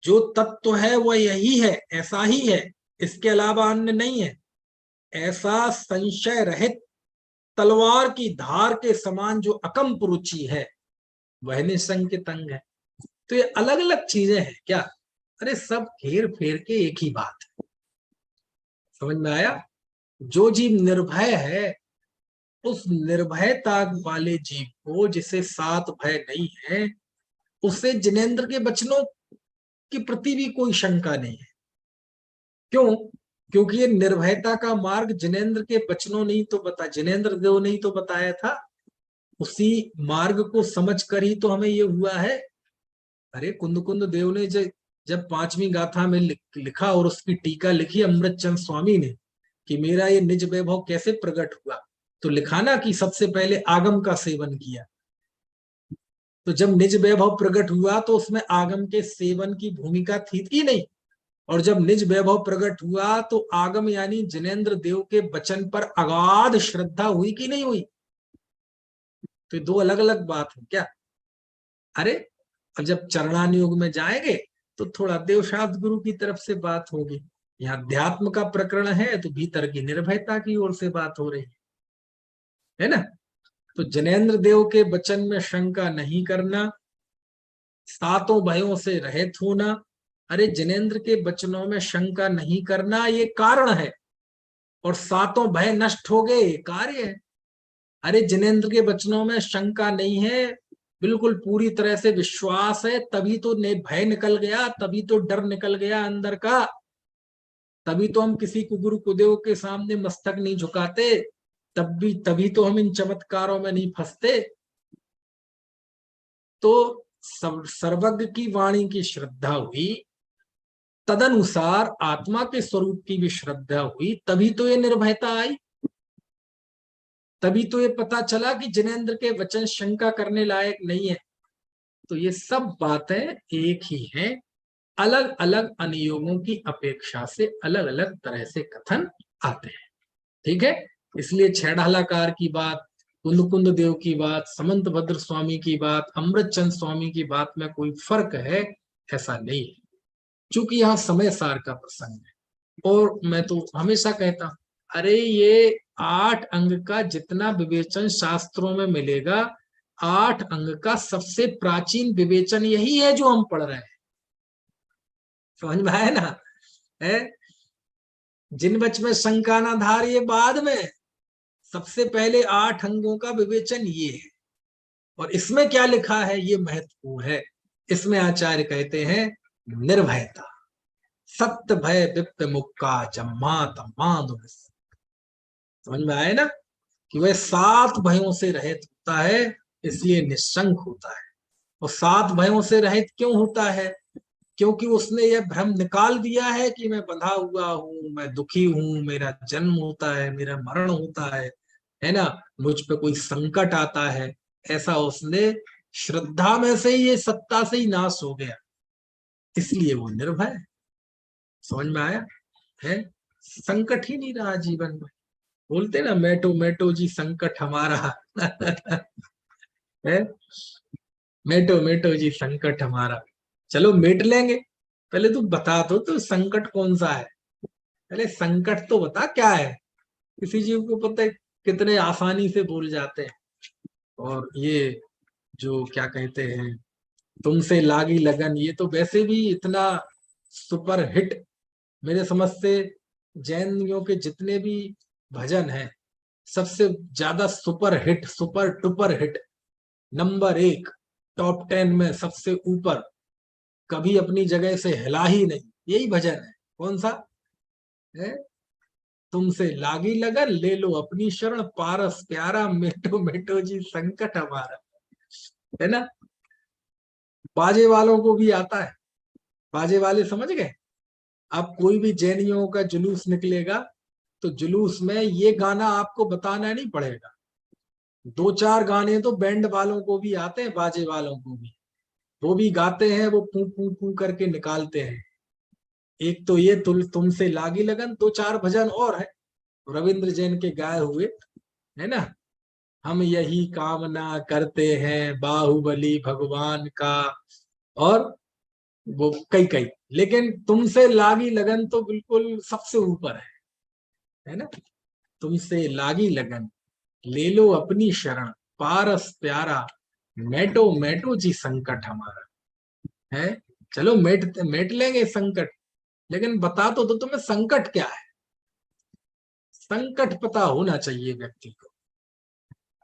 जो तत्व है वह यही है, ऐसा ही है, इसके अलावा अन्य नहीं है। ऐसा संशय रहित तलवार की धार के समान जो अकंप रुचि है, वह निःशंकित अंग है। तो ये अलग अलग चीजें हैं क्या? अरे सब घेर फेर के एक ही बात है। समझ में आया? जो जीव निर्भय है, उस निर्भयता वाले जीव को, जिसे सात भय नहीं है, उससे जिनेंद्र के वचनों के प्रति भी कोई शंका नहीं है। क्यों? क्योंकि ये निर्भयता का मार्ग जिनेंद्र के वचनों नहीं तो जिनेंद्र देव नहीं तो बताया था। उसी मार्ग को समझ कर ही तो हमें ये हुआ है। अरे कुंद देव ने जब 5वीं गाथा में लिखा और उसकी टीका लिखी अमृतचंद स्वामी ने कि मेरा ये निज वैभव कैसे प्रकट हुआ, तो लिखा ना कि सबसे पहले आगम का सेवन किया। तो जब निज वैभव प्रकट हुआ तो उसमें आगम के सेवन की भूमिका थी कि नहीं? और जब निज वैभव प्रकट हुआ तो आगम यानी जिनेंद्र देव के वचन पर अगाध श्रद्धा हुई कि नहीं हुई? तो 2 अलग अलग बात है क्या? अरे अब जब चरणानुयोग में जाएंगे तो थोड़ा देवशास्त्र गुरु की तरफ से बात होगी। यहाँ अध्यात्म का प्रकरण है तो भीतर की निर्भयता की ओर से बात हो रही है ना? तो जिनेंद्र देव के वचन में शंका नहीं करना, सातों भयों से रहित होना। अरे जिनेंद्र के वचनों में शंका नहीं करना ये कारण है, और सातों भय नष्ट हो गए ये कार्य है। अरे जिनेंद्र के वचनों में शंका नहीं है, बिल्कुल पूरी तरह से विश्वास है, तभी तो भय निकल गया, तभी तो डर निकल गया अंदर का, तभी तो हम किसी कुगुरु कुदेव के सामने मस्तक नहीं झुकाते, तभी तो हम इन चमत्कारों में नहीं फंसते। तो सर्वज्ञ की वाणी की श्रद्धा हुई, तदनुसार आत्मा के स्वरूप की भी श्रद्धा हुई, तभी तो ये निर्भयता आई, तभी तो ये पता चला कि जिनेंद्र के वचन शंका करने लायक नहीं है। तो ये सब बातें एक ही हैं, अलग अलग अनुयोगों की अपेक्षा से अलग अलग तरह से कथन आते हैं। ठीक है? इसलिए 6 ढालाकार की बात, कुंद देव की बात, समंत भद्र स्वामी की बात, अमृतचंद स्वामी की बात में कोई फर्क है ऐसा नहीं है, क्योंकि यहाँ समय सार का प्रसंग है। और मैं तो हमेशा कहता हूं, अरे ये 8 अंग का जितना विवेचन शास्त्रों में मिलेगा, 8 अंग का सबसे प्राचीन विवेचन यही है जो हम पढ़ रहे हैं। समझ में आया ना? है जिन बच में शंका ना धार, ये बाद में, सबसे पहले 8 अंगों का विवेचन ये है। और इसमें क्या लिखा है ये महत्वपूर्ण है। इसमें आचार्य कहते हैं निर्भयता, सत्य भय विप्त मुक्का जम्मा तम्मा। समझ में आए ना कि वह 7 भयों से रहित होता है, इसलिए निशंक होता है। और 7 भयों से रहित क्यों होता है? क्योंकि उसने यह भ्रम निकाल दिया है कि मैं बंधा हुआ हूं, मैं दुखी हूं, मेरा जन्म होता है, मेरा मरण होता है ना, मुझ पे कोई संकट आता है। ऐसा उसने श्रद्धा में से ही, ये सत्ता से ही नाश हो गया, इसलिए वो निर्भय है। समझ में आया? है संकट ही नहीं रहा जीवन में। बोलते ना मेटो मेटो जी संकट हमारा है, मेटो मेटो जी संकट हमारा। चलो मेट लेंगे, पहले तू बता दो तो संकट कौन सा है, पहले संकट तो बता क्या है। किसी जीव को पता है कितने आसानी से भूल जाते हैं। और ये जो क्या कहते हैं तुमसे लागी लगन, ये तो वैसे भी इतना सुपर हिट, मेरे समझ से जैनियों के जितने भी भजन हैं सबसे ज्यादा super hit, super duper hit, number 1 top 10 में सबसे ऊपर, कभी अपनी जगह से हिला ही नहीं, यही भजन है। कौन सा है? तुमसे लागी लगन, ले लो अपनी शरण, पारस प्यारा, मेटो मेटो जी संकट हमारा। है ना? बाजे वालों को भी आता है, बाजे वाले समझ गए। अब कोई भी जैनियों का जुलूस निकलेगा तो जुलूस में ये गाना आपको बताना नहीं पड़ेगा। 2-4 गाने तो बैंड वालों को भी आते हैं, बाजे वालों को भी, वो भी गाते हैं, वो पू पू पू करके निकालते हैं। एक तो ये तुमसे लागी लगन, 2-4 भजन और है रविंद्र जैन के गाए हुए, है ना। हम यही कामना करते हैं बाहुबली भगवान का, और वो कई कई, लेकिन तुमसे लागी लगन तो बिल्कुल सबसे ऊपर है ना। तुमसे लागी लगन ले लो अपनी शरण, पारस प्यारा मेटो मेटो जी संकट हमारा है। चलो मेट लेंगे संकट, लेकिन बता तो दो तुम्हें संकट क्या है। संकट पता होना चाहिए व्यक्ति को।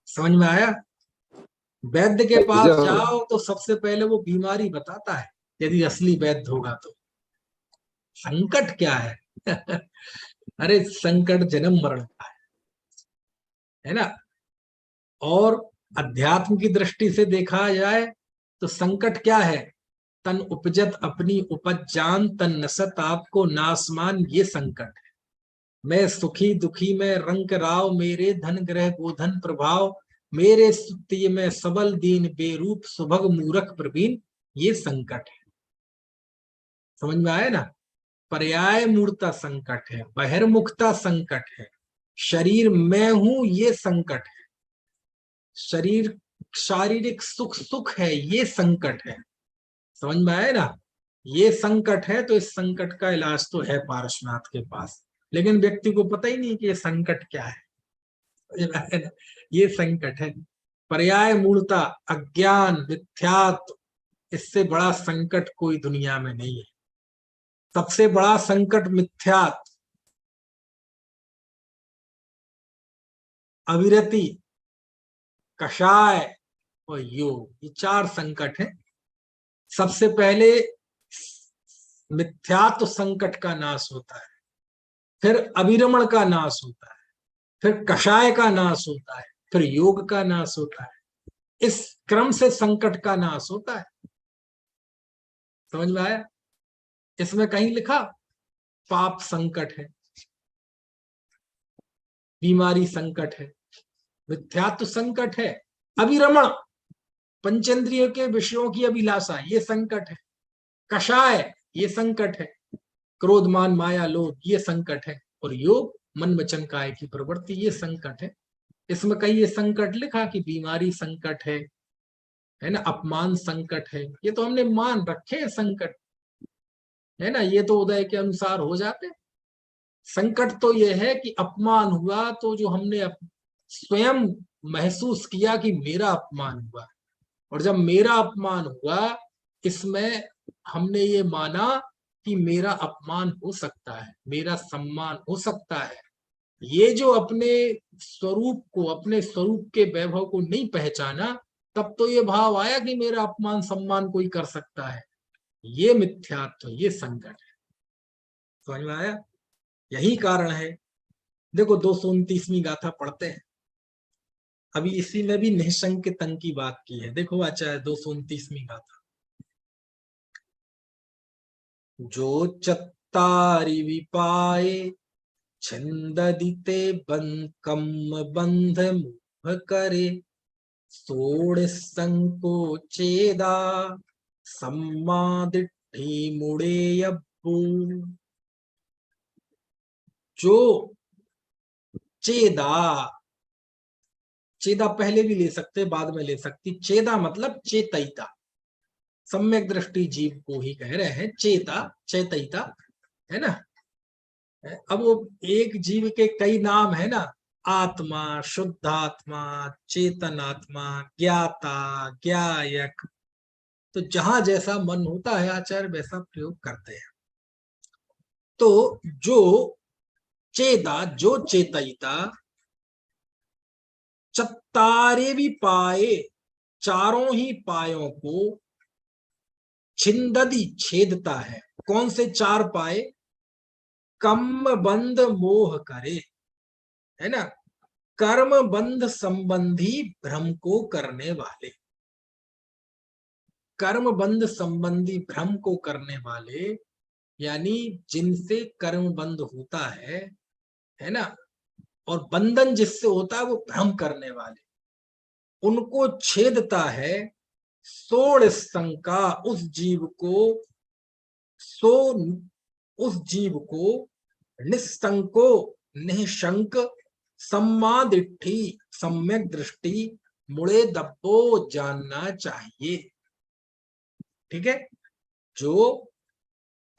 समझ में आया। वैद्य के पास जाओ तो सबसे पहले वो बीमारी बताता है, यदि असली वैद्य होगा तो। संकट क्या है अरे संकट जन्म मरण का है ना। और अध्यात्म की दृष्टि से देखा जाए तो संकट क्या है, तन उपजत अपनी उपज जान, तन नसत आपको नासमान, ये संकट है। मैं सुखी दुखी में रंग राव, मेरे धन ग्रह गोधन प्रभाव, मेरे स्तुति में सबल दीन बेरूप, सुभग मूरख प्रवीण, ये संकट है। समझ में आया ना। पर्याय मूर्ता संकट है, बहिर्मुखता संकट है, शरीर मैं हूं ये संकट है, शरीर शारीरिक सुख सुख है ये संकट है। समझ में आया ना। ये संकट है, तो इस संकट का इलाज तो है पारसनाथ के पास, लेकिन व्यक्ति को पता ही नहीं कि ये संकट क्या है ये संकट है। पर्याय मूर्ता अज्ञान मिथ्यात्व, इससे बड़ा संकट कोई दुनिया में नहीं है। सबसे बड़ा संकट मिथ्यात्व, अविरति, कषाय और योग, ये 4 संकट हैं। सबसे पहले मिथ्यात्व संकट का नाश होता है, फिर अविरमण का नाश होता है, फिर कषाय का नाश होता है, फिर योग का नाश होता है। इस क्रम से संकट का नाश होता है। समझ में आया। इसमें कहीं लिखा पाप संकट है, बीमारी संकट है, मिथ्यात्व संकट है, अविरमण पंचेंद्रिय के विषयों की अभिलाषा ये संकट है, कषाय ये संकट है, क्रोध मान माया लोभ ये संकट है, और योग मन वचन काय की प्रवृत्ति ये संकट है। इसमें कई ये संकट लिखा कि बीमारी संकट है ना, अपमान संकट है, ये तो हमने मान रखे संकट, है ना, ये तो उदय के अनुसार हो जाते। संकट तो ये है कि अपमान हुआ तो जो हमने स्वयं महसूस किया कि मेरा अपमान हुआ, और जब मेरा अपमान हुआ इसमें हमने ये माना कि मेरा अपमान हो सकता है, मेरा सम्मान हो सकता है। ये जो अपने स्वरूप को, अपने स्वरूप के वैभव को नहीं पहचाना, तब तो ये भाव आया कि मेरा अपमान सम्मान कोई कर सकता है। ये मिथ्यात्व, ये संकट है। समझ में आया। यही कारण है। देखो 229वीं गाथा पढ़ते हैं। अभी इसी में भी निःशंक तंग की बात की है। देखो आचार्य 229वीं गाथा, जो चत्तारि विपाये छिंददिते कम बंध मुह करे, सोड़ संकोचेदा सम्मादिठी मुड़े अब्बू। जो चेदा, चेदा पहले भी ले सकते बाद में ले सकती, चेदा मतलब चेतयिता, सम्यक दृष्टि जीव को ही कह रहे हैं चेता, चेतयिता, है ना। अब वो एक जीव के कई नाम है ना, आत्मा, शुद्धात्मा, चेतनात्मा, ज्ञाता, ज्ञायक, तो जहां जैसा मन होता है आचार्य वैसा प्रयोग करते हैं। तो जो चेता, जो चेतयिता, चत्तारे भी पाए, चारों ही पायों को, छिंददी छेदता है। कौन से 4 पाए, कम बंध मोह करे, है ना, कर्म बंध संबंधी भ्रम को करने वाले। कर्म बंध संबंधी भ्रम को करने वाले, यानी जिनसे कर्म बंध होता है ना, और बंधन जिससे होता है वो भ्रम करने वाले, उनको छेदता है सो निशंका, उस जीव को निस्संको निशंक सम्मादिट्ठी सम्यक दृष्टि मुड़े दब्बो जानना चाहिए। ठीक है, जो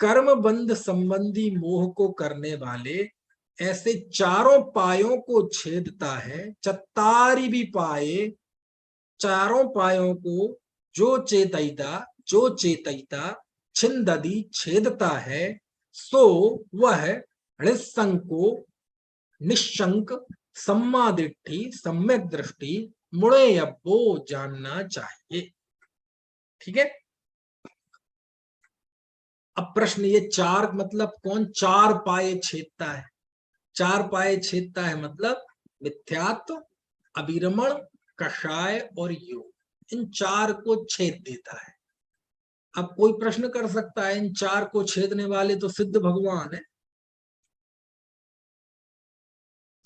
कर्म बंध संबंधी मोह को करने वाले ऐसे चारों पायों को छेदता है, चत्तारी भी पाए, चारों पायों को जो चेतईता छिंददी छेदता है, सो वह निस्संको निशंक सम्मादिट्ठी सम्यक दृष्टि मुड़े अब्बो जानना चाहिए। ठीक है, अब प्रश्न, ये चार मतलब कौन? चार पाए छेदता है। चार पाए छेदता है मतलब मिथ्यात्व, अभिरमण, कषाय और योग, इन चार को छेद देता है। अब कोई प्रश्न कर सकता है, इन चार को छेदने वाले तो सिद्ध भगवान है,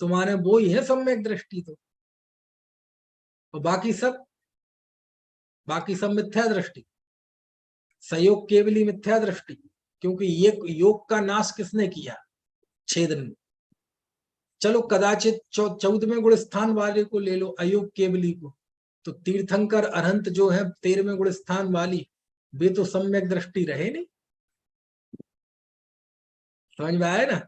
तुम्हारे वो ही है सम्यक दृष्टि, तो और बाकी सब मिथ्या दृष्टि, संयोग केवली मिथ्या दृष्टि, क्योंकि ये योग का नाश किसने किया? छेदन। चलो कदाचित 14वें गुण स्थान वाले को ले लो, अयोग केवली को, तो तीर्थंकर अरहंत जो है 13वें गुण स्थान वाली, वे तो सम्यक दृष्टि रहे नहीं। समझ में आया ना?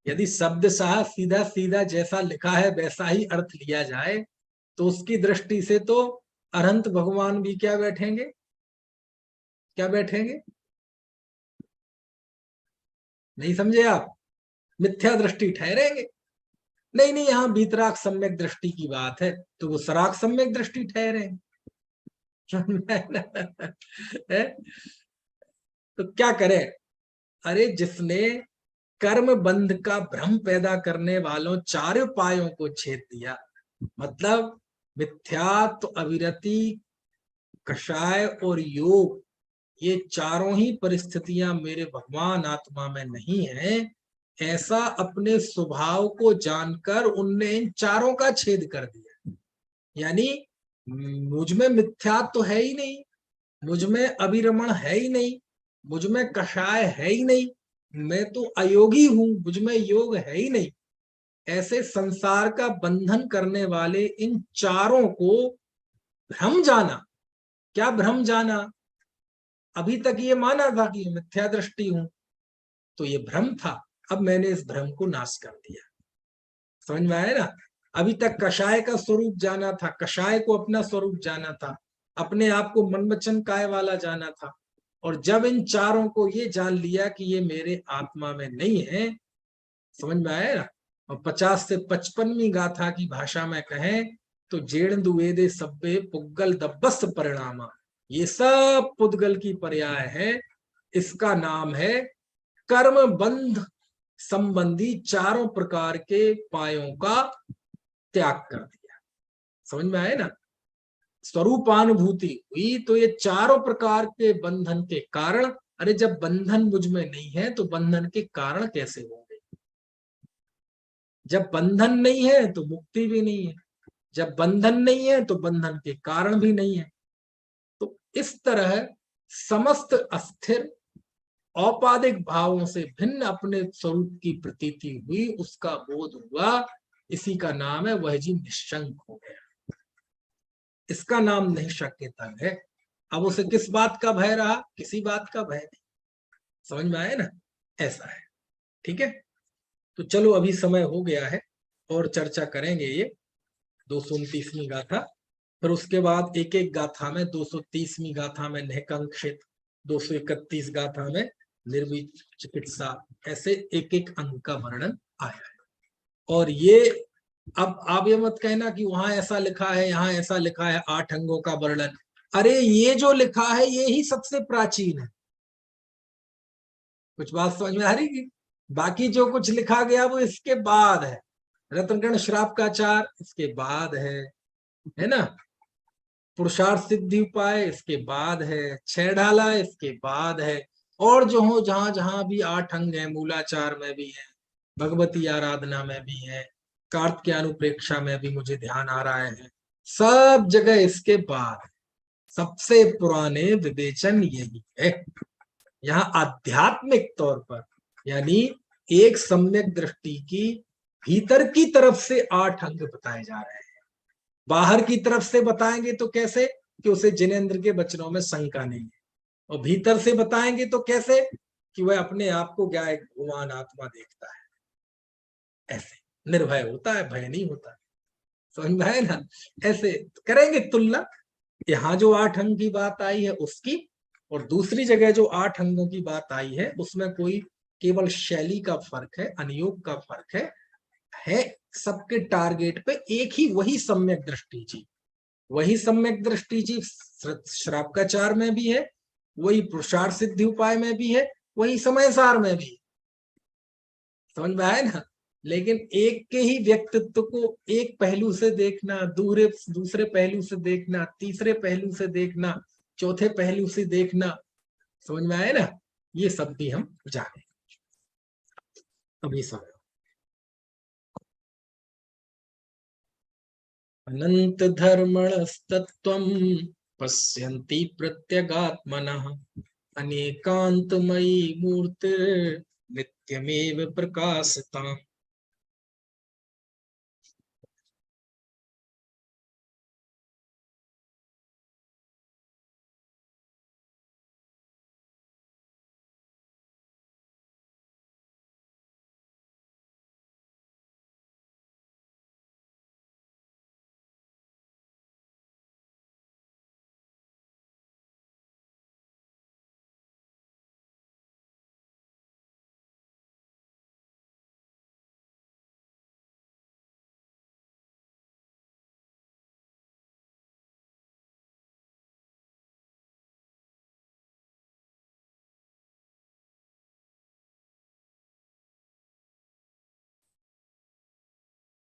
यदि शब्द साह सीधा सीधा जैसा लिखा है वैसा ही अर्थ लिया जाए तो उसकी दृष्टि से तो अरहंत भगवान भी क्या बैठेंगे? नहीं समझे आप? मिथ्या दृष्टि ठहरेंगे। नहीं, यहाँ वीतराग सम्यक दृष्टि की बात है, तो वो सराग सम्यक दृष्टि ठहरे। तो क्या करे? अरे जिसने कर्म बंध का भ्रम पैदा करने वालों चार उपायों को छेद दिया, मतलब मिथ्यात्व, अविरति, कषाय और योग, ये चारों ही परिस्थितियां मेरे भगवान आत्मा में नहीं है, ऐसा अपने स्वभाव को जानकर उनने इन चारों का छेद कर दिया। यानी मुझ में मिथ्यात्व तो है ही नहीं, मुझ में अभिरमण है ही नहीं, मुझ में कषाय है ही नहीं, मैं तो अयोगी हूं, मुझ में योग है ही नहीं। ऐसे संसार का बंधन करने वाले इन चारों को भ्रम जाना। क्या भ्रम जाना? अभी तक ये माना था कि मिथ्या दृष्टि हूं, तो ये भ्रम था, अब मैंने इस भ्रम को नाश कर दिया। समझ में आया ना? अभी तक कषाय का स्वरूप जाना था, कषाय को अपना स्वरूप जाना था, अपने आप को मन वचन काय वाला जाना था, और जब इन चारों को ये जान लिया कि ये मेरे आत्मा में नहीं है, समझ में आया ना? और 50 से 55वीं गाथा की भाषा में कहें तो जेड़ंदु वेदे सब्बे पुग्गल दब्बस परिणामा, ये सब पुद्गल की पर्याय है। इसका नाम है कर्म बंध संबंधी चारों प्रकार के पायों का त्याग कर दिया। समझ में आए ना? स्वरूपानुभूति हुई तो ये चारों प्रकार के बंधन के कारण, अरे जब बंधन मुझ में नहीं है तो बंधन के कारण कैसे होंगे? जब बंधन नहीं है तो मुक्ति भी नहीं है, जब बंधन नहीं है तो बंधन के कारण भी नहीं है। तो इस तरह समस्त अस्थिर औपाधिक भावों से भिन्न अपने स्वरूप की प्रतीति हुई, उसका बोध हुआ, इसी का नाम है वह जी निशंक हो गया। इसका नाम निशंकता है। अब उसे किस बात का भय रहा? किसी बात का भय नहीं। समझ में आया ना? ऐसा है। ठीक है, तो चलो अभी समय हो गया है और चर्चा करेंगे ये 229वीं गाथा, फिर उसके बाद एक एक गाथा में 230वीं गाथा में नहकंक्षित, 231 गाथा में निर्वीज चिकित्सा, ऐसे एक एक अंग का वर्णन आया है। और ये अब आप ये मत कहना कि वहां ऐसा लिखा है यहाँ ऐसा लिखा है 8 अंगों का वर्णन। अरे ये जो लिखा है ये ही सबसे प्राचीन है। कुछ बात समझ में आ रही है? बाकी जो कुछ लिखा गया वो इसके बाद है। रत्नगण श्राप का चार इसके बाद है ना? पुरुषार्थ सिद्धि उपाय इसके बाद है, 6 ढाला इसके बाद है, और जो हो जहां जहां भी 8 अंग है, मूलाचार में भी है, भगवती आराधना में भी है, कार्तिकेयानुप्रेक्षा में भी मुझे ध्यान आ रहा है, सब जगह इसके बाद सबसे पुराने विवेचन यही है। यहाँ आध्यात्मिक तौर पर यानी एक सम्यक दृष्टि की भीतर की तरफ से 8 अंग बताए जा रहे हैं। बाहर की तरफ से बताएंगे तो कैसे कि उसे जिनेंद्र के वचनों में शंका नहीं है, और भीतर से बताएंगे तो कैसे कि वह अपने आप को क्या एक भगवान आत्मा देखता है, ऐसे निर्भय होता है, भय नहीं होता। समझ में आए ना? ऐसे करेंगे तुलना, यहाँ जो 8 अंग की बात आई है उसकी, और दूसरी जगह जो 8 अंगों की बात आई है उसमें कोई केवल शैली का फर्क है, अनुयोग का फर्क है सबके टारगेट पे एक ही वही सम्यक दृष्टि जी, वही सम्यक दृष्टि जी श्रावकाचार में भी है, वही पुरुषार्थ सिद्धि उपाय में भी है, वही समयसार में भी। समझ में आए ना? लेकिन एक के ही व्यक्तित्व को एक पहलू से देखना, दूसरे पहलू से देखना, तीसरे पहलू से देखना, चौथे पहलू से देखना, समझ में आए ना? ये सब भी हम जाने अभी समय। अनंत धर्मणस्तत्त्वं पश्यन्ति प्रत्यगात्मनः अनेकान्तमयी मूर्तिर्नित्यमेव प्रकाशता।